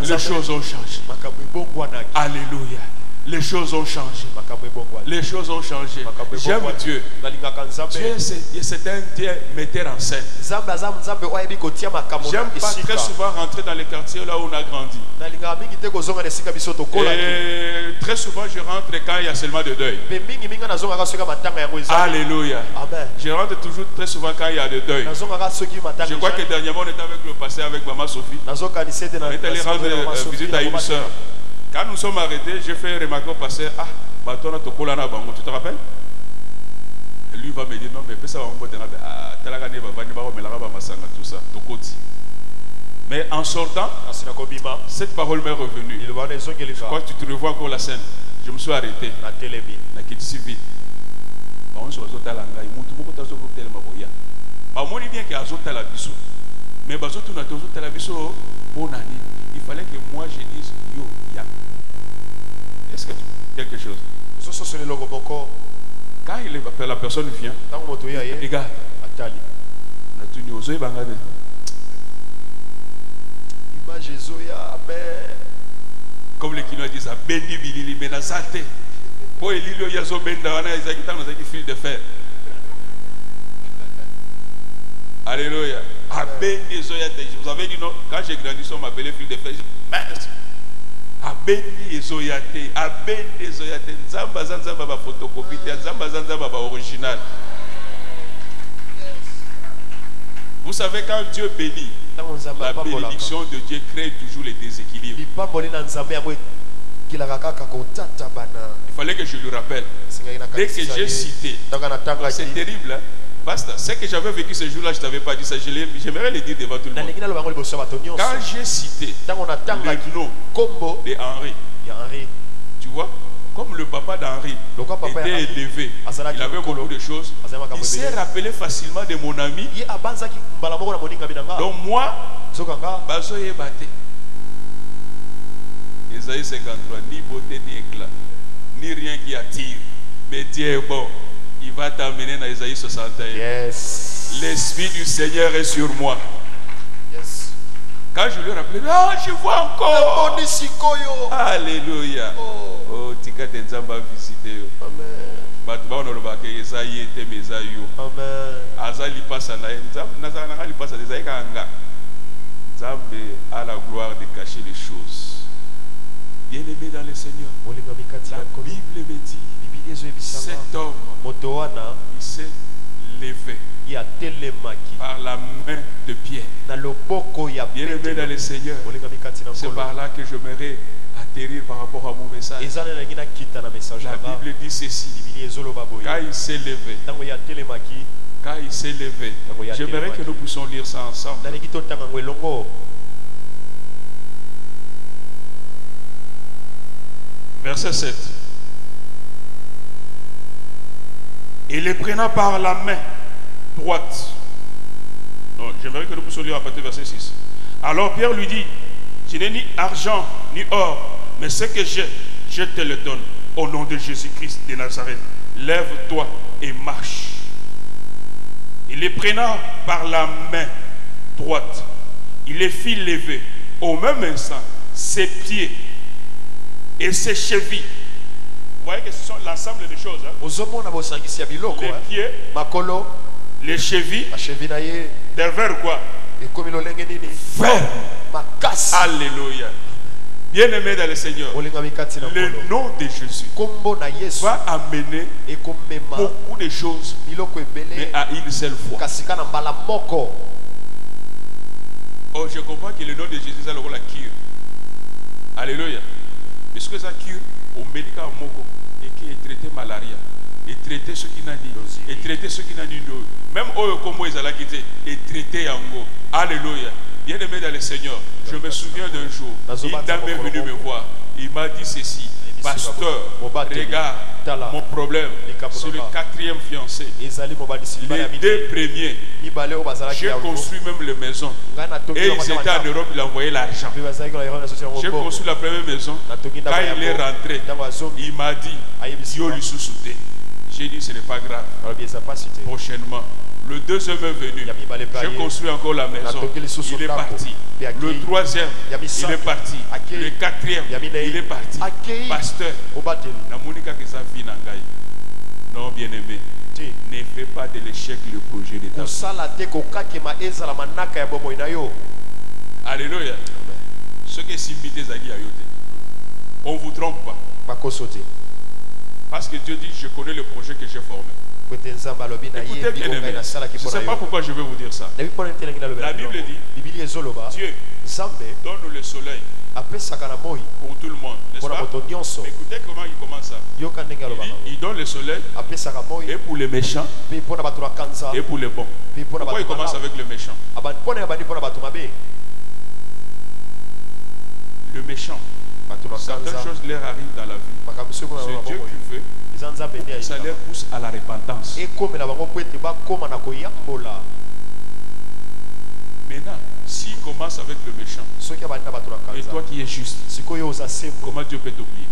les choses ont changé. Alléluia. Les choses ont changé. Les choses ont changé. J'aime Dieu. Dieu, c'est un Dieu metteur en scène. J'aime pas très souvent rentrer dans les quartiers là où on a grandi. Et très souvent je rentre quand il y a seulement de deuil. Alléluia. Je rentre toujours très souvent quand il y a de deuil. Je crois que dernièrement on était avec le passé avec maman Sophie. On est allé rendre visite à une soeur. Quand nous sommes arrêtés, j'ai fait remarquer au pasteur, ah, Batona Tokolana Bango, tu te rappelles? Lui va me dire, non, mais ça va tout ça, mais en sortant, cette parole m'est revenue. Je crois que tu te revois encore la scène. Je me suis arrêté. on se résout à l'angaï, mon tout le monde a sauté le maboya. On dit bien qu'il y a sauté la biso. Mais bazo tout n'a pas sauté la biso pour nani. Il fallait que moi je dise yo ya. Est-ce que tu dis quelque chose? Quand la personne vient, regarde, on a tenu aux yeux, comme les Kinois disent, Bendi Bilili, Benazate. Pour Elilio Yazo Benda, on a des fil de fer. Alléluia. Vous avez dit non, quand j'ai grandi, on m'appelait fil de fer. Mince. Abendi Zoyate, Abendi Zoyate, Nzamba Zanzamba ba photocopie, Nzamba Zanzamba ba original. Vous savez, quand Dieu bénit, la bénédiction de Dieu crée toujours les déséquilibres. Il fallait que je lui rappelle. Dès que j'ai cité, c'est terrible, hein? Basta. Ce que j'avais vécu ce jour-là, je ne t'avais pas dit ça. J'aimerais le dire devant tout le monde. Quand j'ai cité le nom de Henri, tu vois, comme le papa d'Henri était élevé, il avait beaucoup de choses, il s'est rappelé facilement de mon ami. Donc moi, Bazoye Baté, Isaïe 53, ni beauté ni éclat, ni rien qui attire, mais Dieu est bon. Il va t'amener dans Isaïe 61. Yes. L'Esprit du Seigneur est sur moi. Yes. Quand je lui ai rappelé, ah, je vois encore. Alléluia. Oh, tika tenzamba visiter. Amen. Azali passa na Nazana li passa des aïkanga. Nzambe a la gloire de cacher les choses. Bien-aimé dans le Seigneur, la Bible me dit, cet homme, il s'est levé par la main de Pierre. Bien-aimé dans le Seigneur, c'est par là que je m'aimerais atterrir par rapport à mon message. La Bible dit ceci, quand il s'est levé, j'aimerais que nous puissions lire ça ensemble. Verset 7. Et les prenant par la main droite. Donc, j'aimerais que nous puissions lire à partir du verset 6. Alors Pierre lui dit, je n'ai ni argent ni or, mais ce que j'ai, je te le donne. Au nom de Jésus-Christ de Nazareth, lève-toi et marche. Et les prenant par la main droite, il les fit lever. Au même instant, ses pieds et ses chevilles. Vous voyez que ce sont l'ensemble des choses. Hein? Les pieds, les chevilles, vers quoi? Ferme. Alléluia. Bien-aimé dans le Seigneur, le nom de Jésus va amener beaucoup de choses, mais à une seule fois. Oh, je comprends que le nom de Jésus, c'est la cure. Alléluia. Mais ce que ça cure, au médicament moko, et qui est traité malaria, et traité ce qui n'a ni, et traité ce qui n'a ni d'eau. Même eux, comme ils allaient quitter, et traité yango. Alléluia. Bien-aimé dans le Seigneur, je me souviens d'un jour, une dame est venue me voir. Il m'a dit ceci, pasteur, regarde mon problème, c'est le 4e fiancé. Les 2 premiers, j'ai construit même les maisons. Et ils étaient en Europe, il envoyait l'argent. J'ai construit la première maison. Quand il est rentré, il m'a dit, yo lui sous-souté. J'ai dit, ce n'est pas grave. Prochainement. Le 2e est venu. J'ai construit encore la maison. Il est parti. Le 3e, il est parti. Le 4e, il est parti. Pasteur, non, bien-aimé, ne fais pas de l'échec le projet de ta vie. Alléluia. Ce que Simbité Zagi a yoté. On ne vous trompe pas. Parce que Dieu dit, je connais le projet que j'ai formé. Écoutez bien aimé, je ne sais pas pourquoi je vais vous dire ça. La Bible dit, Dieu donne le soleil pour tout le monde, n'est-ce pas? Écoutez comment il commence ça. Il dit, il donne le soleil et pour les méchants et pour les bons. Pourquoi il commence avec le méchant? Le méchant, certaines choses leur arrivent dans la vie. C'est Dieu qui veut ça leur pousse à la repentance. Maintenant, s'il commence avec le méchant, et toi qui es juste, comment Dieu peut t'oublier?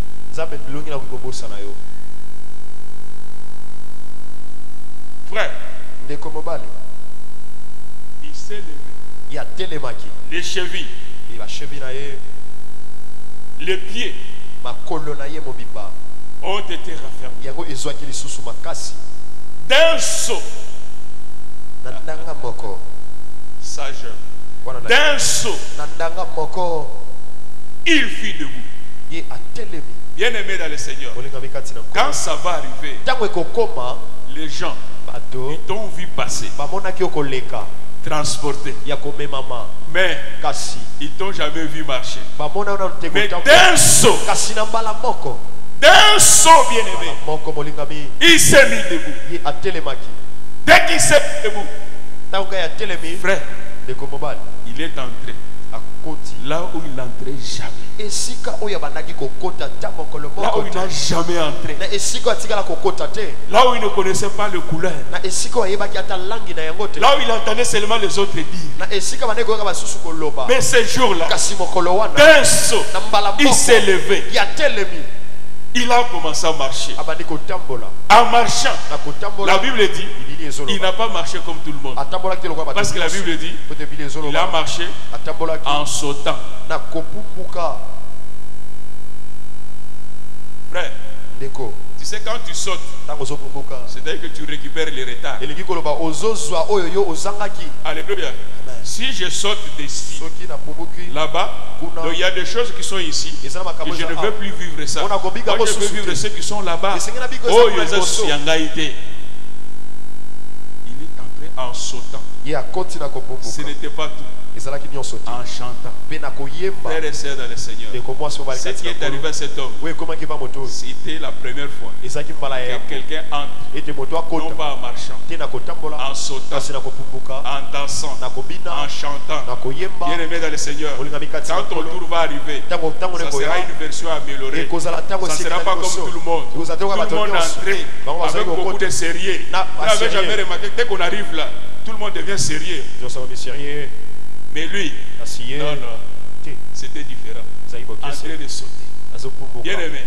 Frère, il s'est levé. Les chevilles, les pieds ont été raffermis. D'un saut, sage, d'un saut, il fut debout. Bien aimé dans le Seigneur, quand ça va arriver, les gens, ils t'ont vu passer, transporter, mais ils t'ont jamais vu marcher. Mais d'un saut, bien aimé, il s'est mis debout. Dès qu'il s'est mis debout, frère, il est entré là où il n'entrait jamais. Là où il n'a jamais entré. Là où il ne connaissait pas le couleur. Là où il entendait seulement les autres dire. Mais ce jour-là, d'un saut, il s'est levé. Il a commencé à marcher. En marchant, la Bible dit, il n'a pas marché comme tout le monde. Parce que la Bible dit, il a marché en sautant. Frère, tu sais quand tu sautes, c'est-à-dire que tu récupères les retards. Alléluia. Si je saute d'ici, là-bas, il y a des choses qui sont ici, et je ne veux plus vivre ça. Moi, je veux vivre ceux qui sont là-bas. Oh, il est entré en sautant. Ce n'était pas tout. En chantant. Frères et sœurs dans le Seigneur, ce qui est arrivé à cet homme, c'était la première fois que quelqu'un entre, non pas en marchant, en sautant, en dansant, en chantant. Bien aimé dans le Seigneur, quand ton tour va arriver, ça sera une version améliorée. Ça ne sera pas comme tout le monde. Tout le monde entré avec beaucoup de sérieux. Vous n'avez jamais remarqué, dès qu'on arrive là, tout le monde devient sérieux. Mais lui, non, c'était différent. En train de sauter. Bien aimé,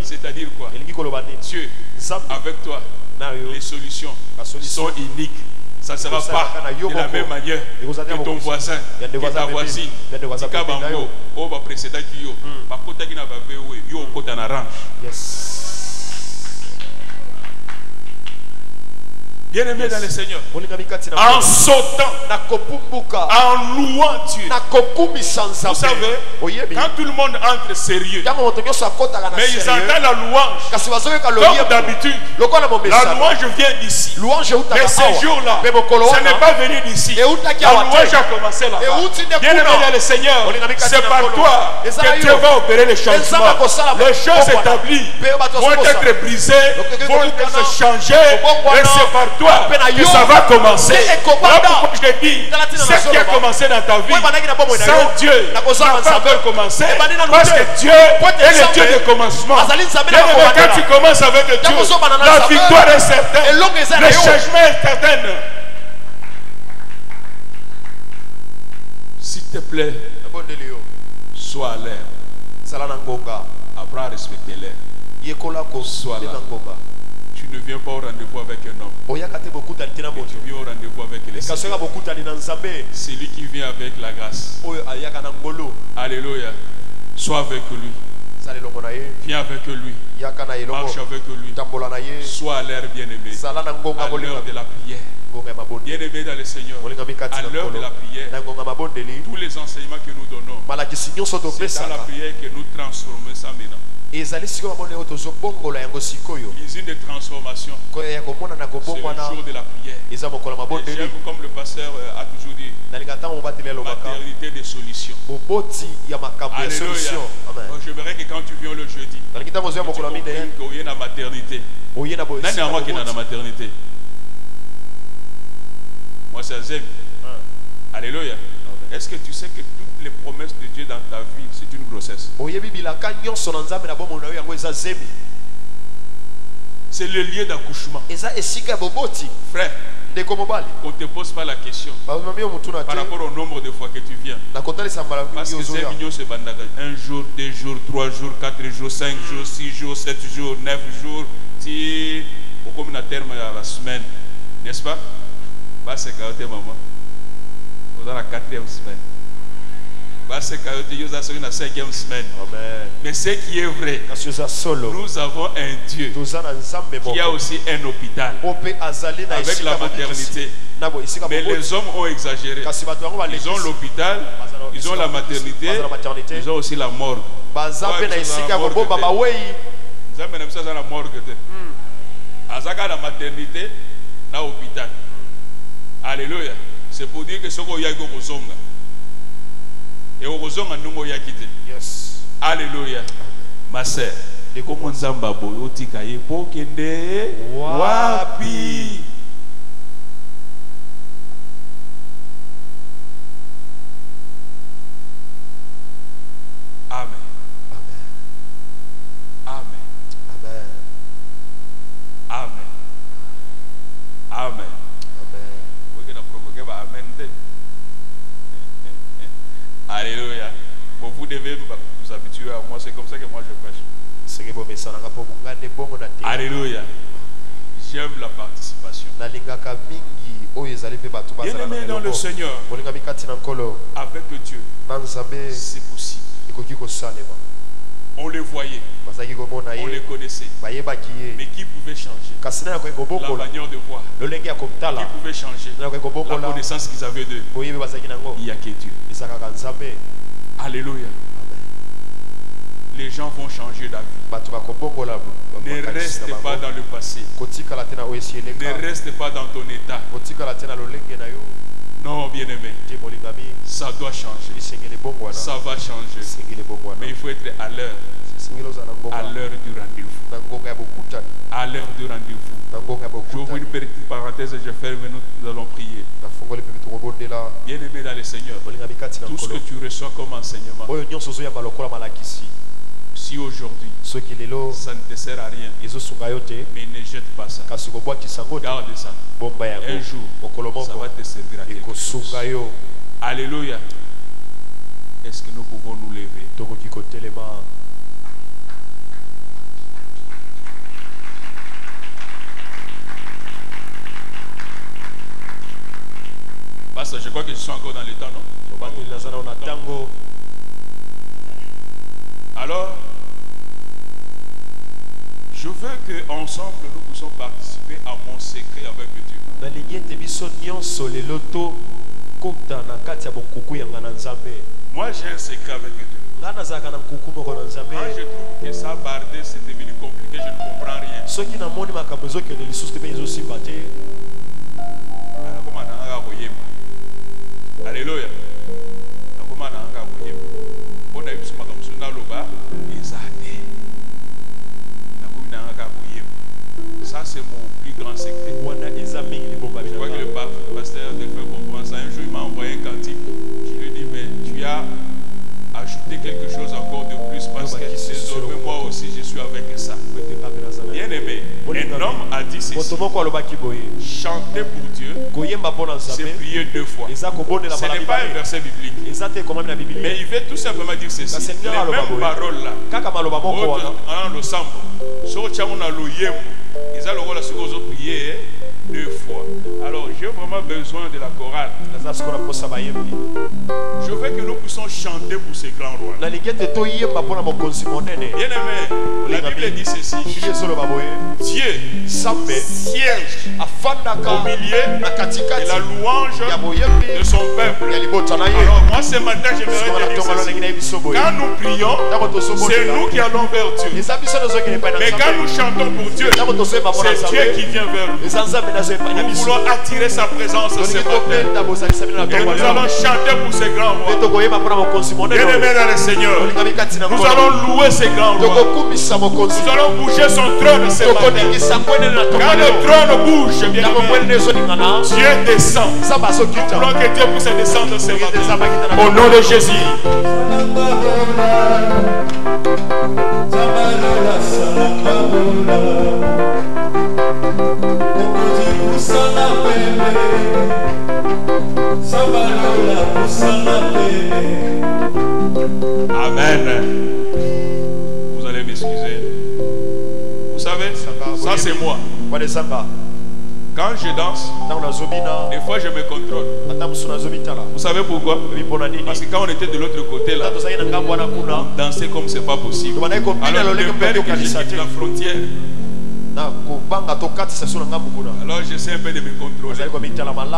c'est-à-dire quoi? Dieu, avec toi, les solutions sont uniques. Ça ne sera pas de la même manière que ton voisin, que ta voisine. Bango, au précédent qui yo, par contre qui n'a pas vu yo au côté en orange. Bien aimé dans le Seigneur, en sautant, en louant Dieu. Vous savez, quand tout le monde entre sérieux, mais ils entendent la louange, comme d'habitude, la louange vient d'ici. Mais ce jour-là, ça n'est pas venu d'ici. La louange a commencé là-bas. Bien aimé dans le Seigneur, c'est par toi que Dieu va opérer les changements. Les choses établies vont être brisées, vont être changées, et c'est par toi que ça va commencer. Voilà pourquoi je te dis, ce qui a commencé dans ta vie, sans Dieu, n'a pas encore commencé. Parce que Dieu est le Dieu de commencement. Bien aimé, quand tu commences avec Dieu, la victoire est certaine, le changement est certain. S'il te plaît, sois à l'air. Apprends à respecter l'air. Sois là. Tu ne viens pas au rendez-vous avec un homme. Mais tu viens au rendez-vous avec le Seigneur. C'est lui qui vient avec la grâce. Alléluia. Sois avec lui. Viens avec lui. Marche avec lui. Sois à l'air bien-aimé. À l'heure de la prière. Bien-aimé dans le Seigneur, à l'heure de la prière, tous les enseignements que nous donnons, c'est dans la prière que nous transformons ça maintenant. L'usine de transformation, c'est le jour de la prière. J'aime, comme le pasteur a toujours dit, maternité des solutions. Alléluia. J'aimerais que quand tu viens le jeudi, tu comprennes qu'il y a une maternité. Il y a moi qui est dans la maternité. Moi, c'est Zem. Alléluia. Est-ce que tu sais que toutes les promesses de Dieu dans ta vie, c'est une grossesse? C'est le lieu d'accouchement. Frère, on ne te pose pas la question par rapport au nombre de fois que tu viens. Parce que c'est mignon, c'est bandaga. 1 jour, 2 jours, 3 jours, 4 jours, 5 jours, 6 jours, 7 jours, 9 jours. Si au comme un terme à la semaine, n'est-ce pas? C'est quand maman. Vous avez la 4e semaine. C'est quand vous avez la 5e semaine. Mais ce qui est vrai, nous avons un Dieu qui a aussi un hôpital avec la maternité. Mais les hommes ont exagéré. Ils ont l'hôpital, ils ont la maternité, ils ont aussi la morgue. Nous avons la morgue. Azaka la maternité, na hôpital. Alléluia. C'est pour dire que ce qu'on y a Gorozonga. Et Gorozonga nous y a quitté. Yes. Alléluia. Ma sœur, de comment Zamba boyo tikaye pour kende wapi. Amen. Amen. Amen. Amen. Amen. Vous pouvez provoquer amen. Alléluia. Bon, vous devez vous habituer à moi. C'est comme ça que moi je prêche. Alléluia. J'aime la participation. Bien-aimé dans le Seigneur, avec Dieu, c'est possible. On le voyait, on le connaissait. Mais qui pouvait changer la manière de voir? Qui pouvait changer la connaissance qu'ils avaient d'eux? Il n'y a que Dieu. Alléluia. Les gens vont changer d'avis. Ne reste pas dans le passé. Ne reste pas dans ton état. Non, bien-aimé, ça doit changer. Ça va changer. Mais il faut être à l'heure. À l'heure du rendez-vous. À l'heure du rendez-vous. J'ouvre une petite parenthèse et je ferme, nous allons prier. Bien-aimé dans le Seigneur, tout ce que tu reçois comme enseignement, si aujourd'hui ça ne te sert à rien, mais ne jette pas ça. Garde ça. Un jour, ça va te servir à quelque chose. Alléluia. Est-ce que nous pouvons nous lever? Parce que je crois que je suis encore dans le temps, non? Alors, je veux que ensemble nous puissions participer à mon secret avec Dieu. Moi j'ai un secret avec Dieu. Quand je trouve que ça bardé, c'est devenu compliqué, je ne comprends rien. Alléluia. Ça c'est mon plus grand secret. Je crois que le pasteur Delphin comprend ça. Un jour il m'a envoyé un cantique. Je lui ai dit, mais tu as ajouté quelque chose encore de plus parce que désormais moi aussi je suis avec ça. Bien aimé, un homme a dit ceci: chanter pour Dieu, c'est prier 2 fois. Ce n'est pas un verset biblique, mais il veut tout simplement dire ceci. Les mêmes paroles là, le sambo, ils ont prié 2 fois. Alors j'ai vraiment besoin de la chorale. Je veux que nous puissions chanter pour ces grands rois. Bien aimé, la Bible dit ceci: Dieu siège au milieu de la louange de son peuple. Alors moi ce matin j'aimerais te dire ceci: quand nous prions, c'est nous qui allons vers Dieu. Mais quand nous chantons pour Dieu, c'est Dieu qui vient vers nous. Nous voulons attirer sa présence ce matin. Et nous allons chanter pour ces grands rois. Bien-aimés dans le Seigneur, nous allons louer ces grands rois. Nous allons bouger son trône ce matin. Quand le trône bouge, Dieu descend. Nous voulons que Dieu puisse descendre ce matin. Au nom de Jésus. Amen. Vous allez m'excuser. Vous savez, ça c'est moi. Quand je danse, des fois je me contrôle. Vous savez pourquoi? Parce que quand on était de l'autre côté là, on dansait comme c'est pas possible. Alors le père que je quitte la frontière, alors j'essaie un peu de me contrôler.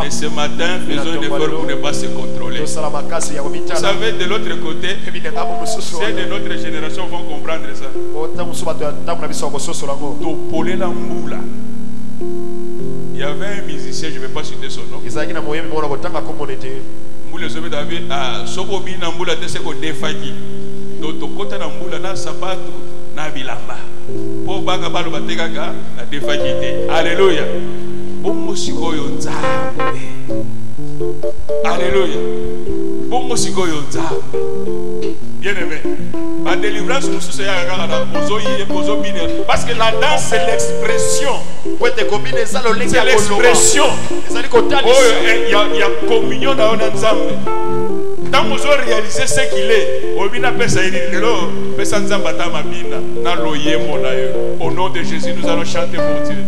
Et ce matin, faisons un effort pour ne pas se contrôler. Vous savez, de l'autre côté, ceux de notre génération vont comprendre ça. Il y avait un musicien, je ne vais pas citer son nom. Alléluia. Alléluia. Bien aimé. Ma délivrance, parce que la danse c'est l'expression. C'est l'expression. Il y a communion dans un ensemble. Quand vous réalisez ce qu'il est, au nom de Jésus, nous allons chanter pour Dieu.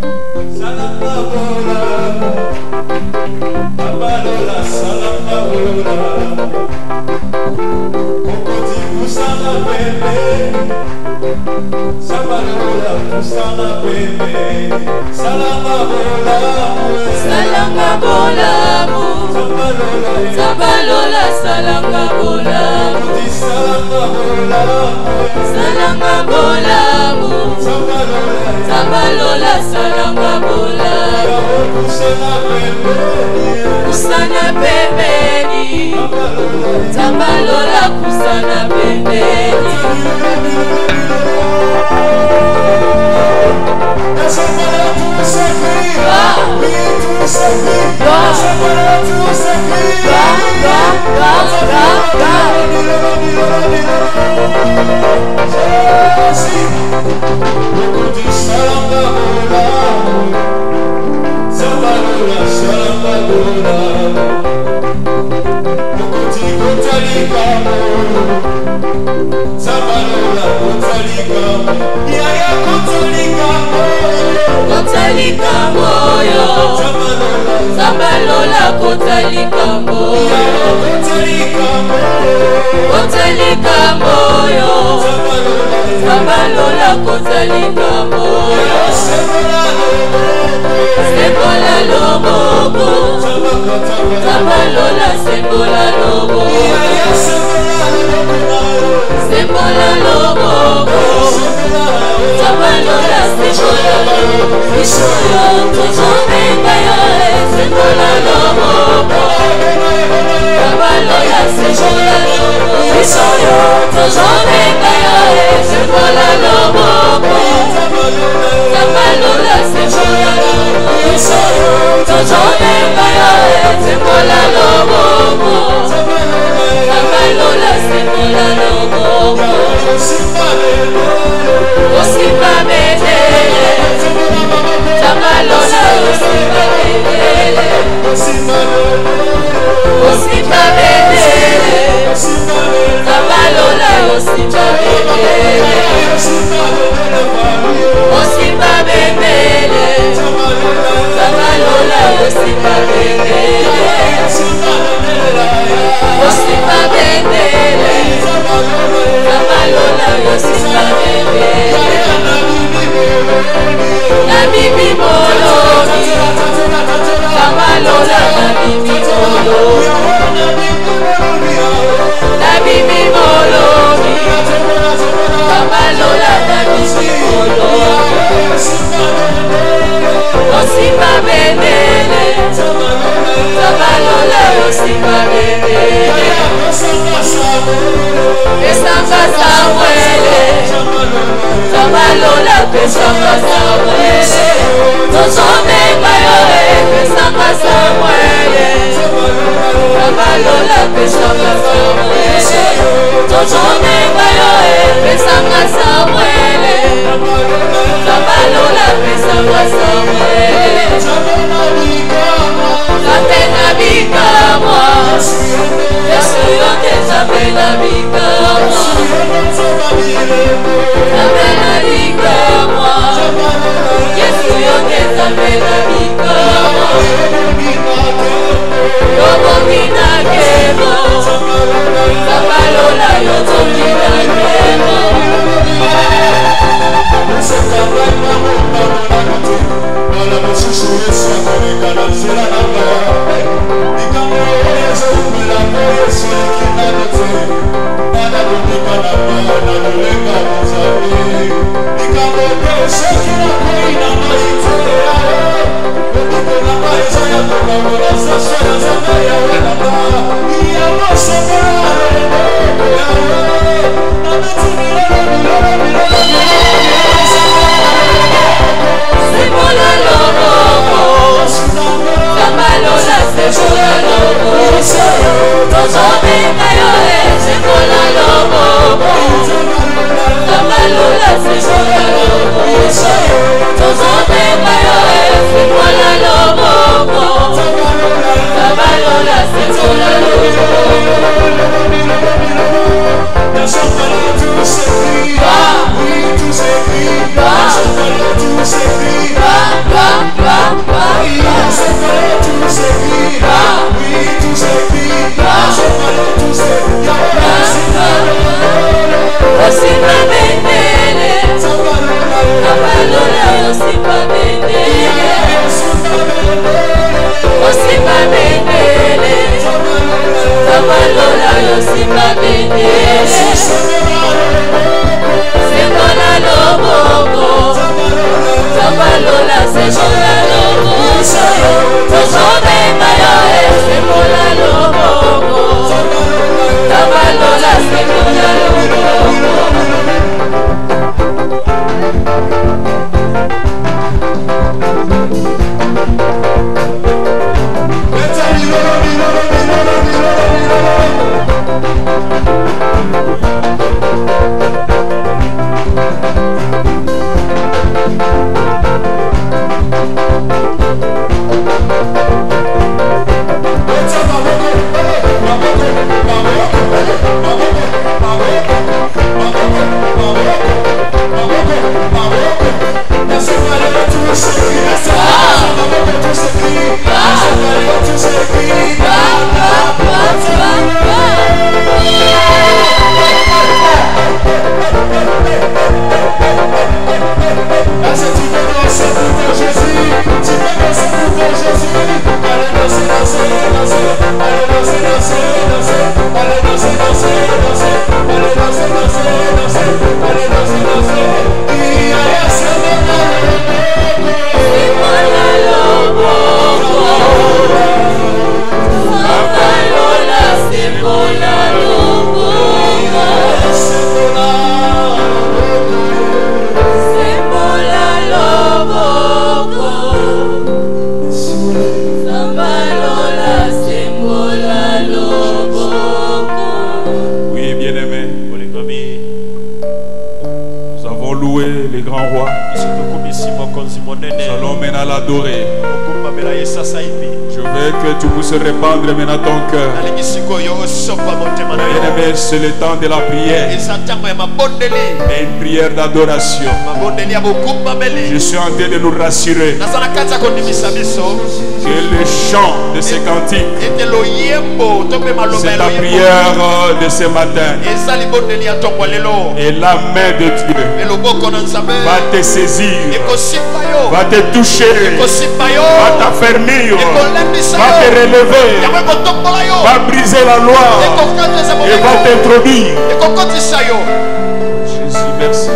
Salanga bolamu, Zabalola salanga bolamu, kusana pembeni, Zabalola kusana pembeni. Kotalika moyo, Zabalola kotalika moyo, kotalika moyo, Zabalola kotalika moyo, sembola loboko, Zabalola sembola loboko, sembola loboko, Zabalola sembola loboko. Isoyo tozomenga yo sembola loboko, Zabalola sembola loboko. Isoyo tozomenga yo sembola loboko, Zabalola sembola loboko. Isoyo tozomenga yo sembola loboko, Zabalola sembola loboko. Osimba bedele, Zabalola osimba bedele, osimba bedele, Zabalola osimba bedele, osimba bedele, Zabalola osimba bedele, osimba bedele, Zabalola osimba bedele. La bibi molobi, Zabalola la bibi molobi, la bibi molobi, Zabalola la bibi molobi, osimba bedele, Zabalola osimba bedele, pesanga sawele, Zabalola pesanga sawele, tozomenga yo pesanga sawele, Zabalola pesanga sawele, tozomenga yo pesanga sawele, Zabalola pesanga sawele, Zapena bikamwa, Se répandre maintenant ton cœur. Bien-aimé, c'est le temps de la prière. Et une prière d'adoration. Je suis en train de nous rassurer que le chant de ces cantiques, c'est ta prière de ce matin. Et la main de Dieu va te saisir, va te toucher, va t'affermir, va te relever, va briser la loi et va t'introduire. Jésus, merci.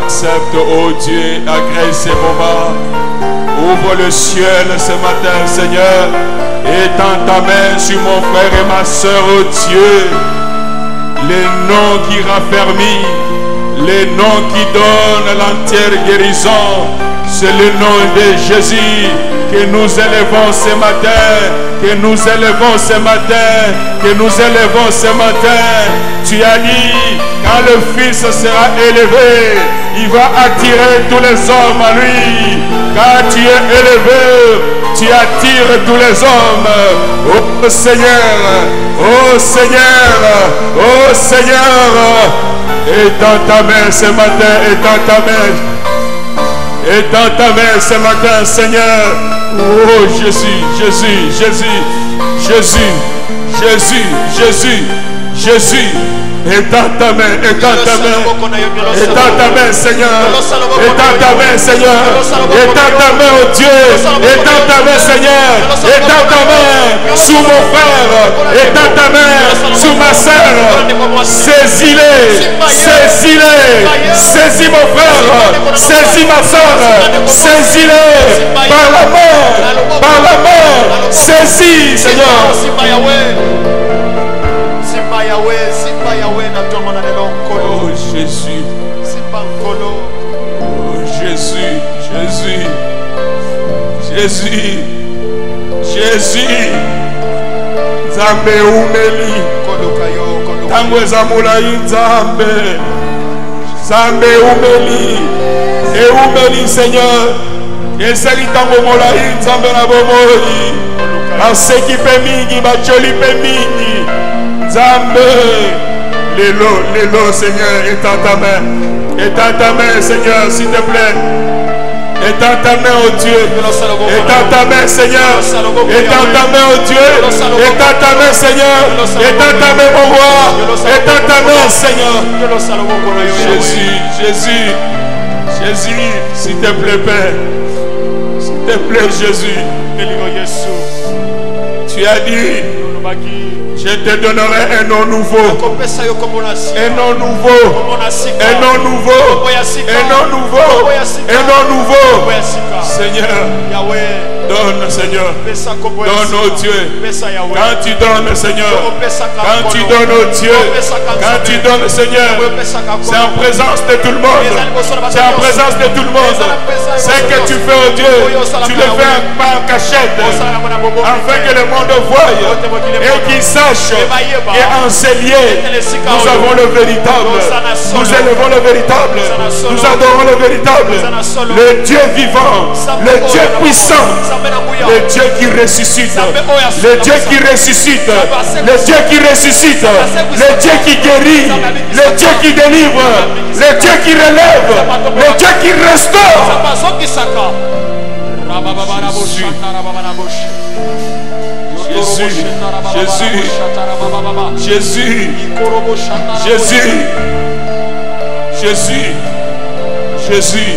Accepte, oh Dieu, agrée ces moments. Ouvre le ciel ce matin, Seigneur. Étends ta main sur mon frère et ma soeur, oh Dieu. Les noms qui raffermissent, les noms qui donnent l'entière guérison, c'est le nom de Jésus que nous élevons ce matin, que nous élevons ce matin, que nous élevons ce matin. Tu as dit, quand le Fils sera élevé, il va attirer tous les hommes à lui. Quand tu es élevé, tu attires tous les hommes. Oh Seigneur, oh Seigneur, oh Seigneur, étends ta main ce matin, étends ta main. Étends ta main ce matin, Seigneur. Oh Jésus, Jésus, Jésus, Jésus, Jésus, Jésus, Jésus. Étends ta main, étends ta main, étends ta main, Seigneur, étends ta main, Seigneur, étends ta main, oh Dieu, étends ta main, Seigneur, étends ta main sous mon frère, étends ta main sous ma soeur, saisis-les, saisis-les, saisis mon frère, saisis ma soeur, saisis-les par la main, saisis, Seigneur. Oh Jésus, oh Jésus, Jésus, Jésus, Jésus, Nzambe umeli, tangu zamulai Nzambe, Nzambe umeli, et umeli Seigneur, et seli tangu molai Nzambe na bomoi, basekipe mingi, bacholi pe mingi, Nzambe. Lélo, Seigneur, étends ta main, Seigneur, s'il te plaît. Étends ta main, oh Dieu. Étends ta main, Seigneur. Étends ta main, oh Dieu. Étends ta main, Seigneur. Étends ta main, mon roi. Étends ta main, Seigneur. Jésus, Jésus, Jésus, s'il te plaît, Père. S'il te plaît, Jésus. Tu as dit, je te donnerai un nom nouveau. Un nom nouveau. Un nom nouveau. Un nom nouveau. Un nom nouveau. Seigneur, donne, Seigneur. Donne, oh Dieu. Quand tu donnes, Seigneur. Quand tu donnes, oh Dieu. Quand tu donnes, Seigneur. C'est en présence de tout le monde. C'est en présence de tout le monde. Ce que tu fais, oh Dieu, tu le fais par cachette. Afin que le monde voie et qu'il sache. Et en ces lieux, nous avons le véritable. Nous élevons le véritable. Nous adorons le véritable. Le Dieu vivant. Le Dieu puissant. Le Dieu qui ressuscite. Le Dieu qui ressuscite. Le Dieu qui ressuscite. Le Dieu qui guérit. Le Dieu qui délivre. Le Dieu qui relève. Le Dieu qui restaure. Jésus, Jésus, Jésus, Jésus, Jésus, Jésus,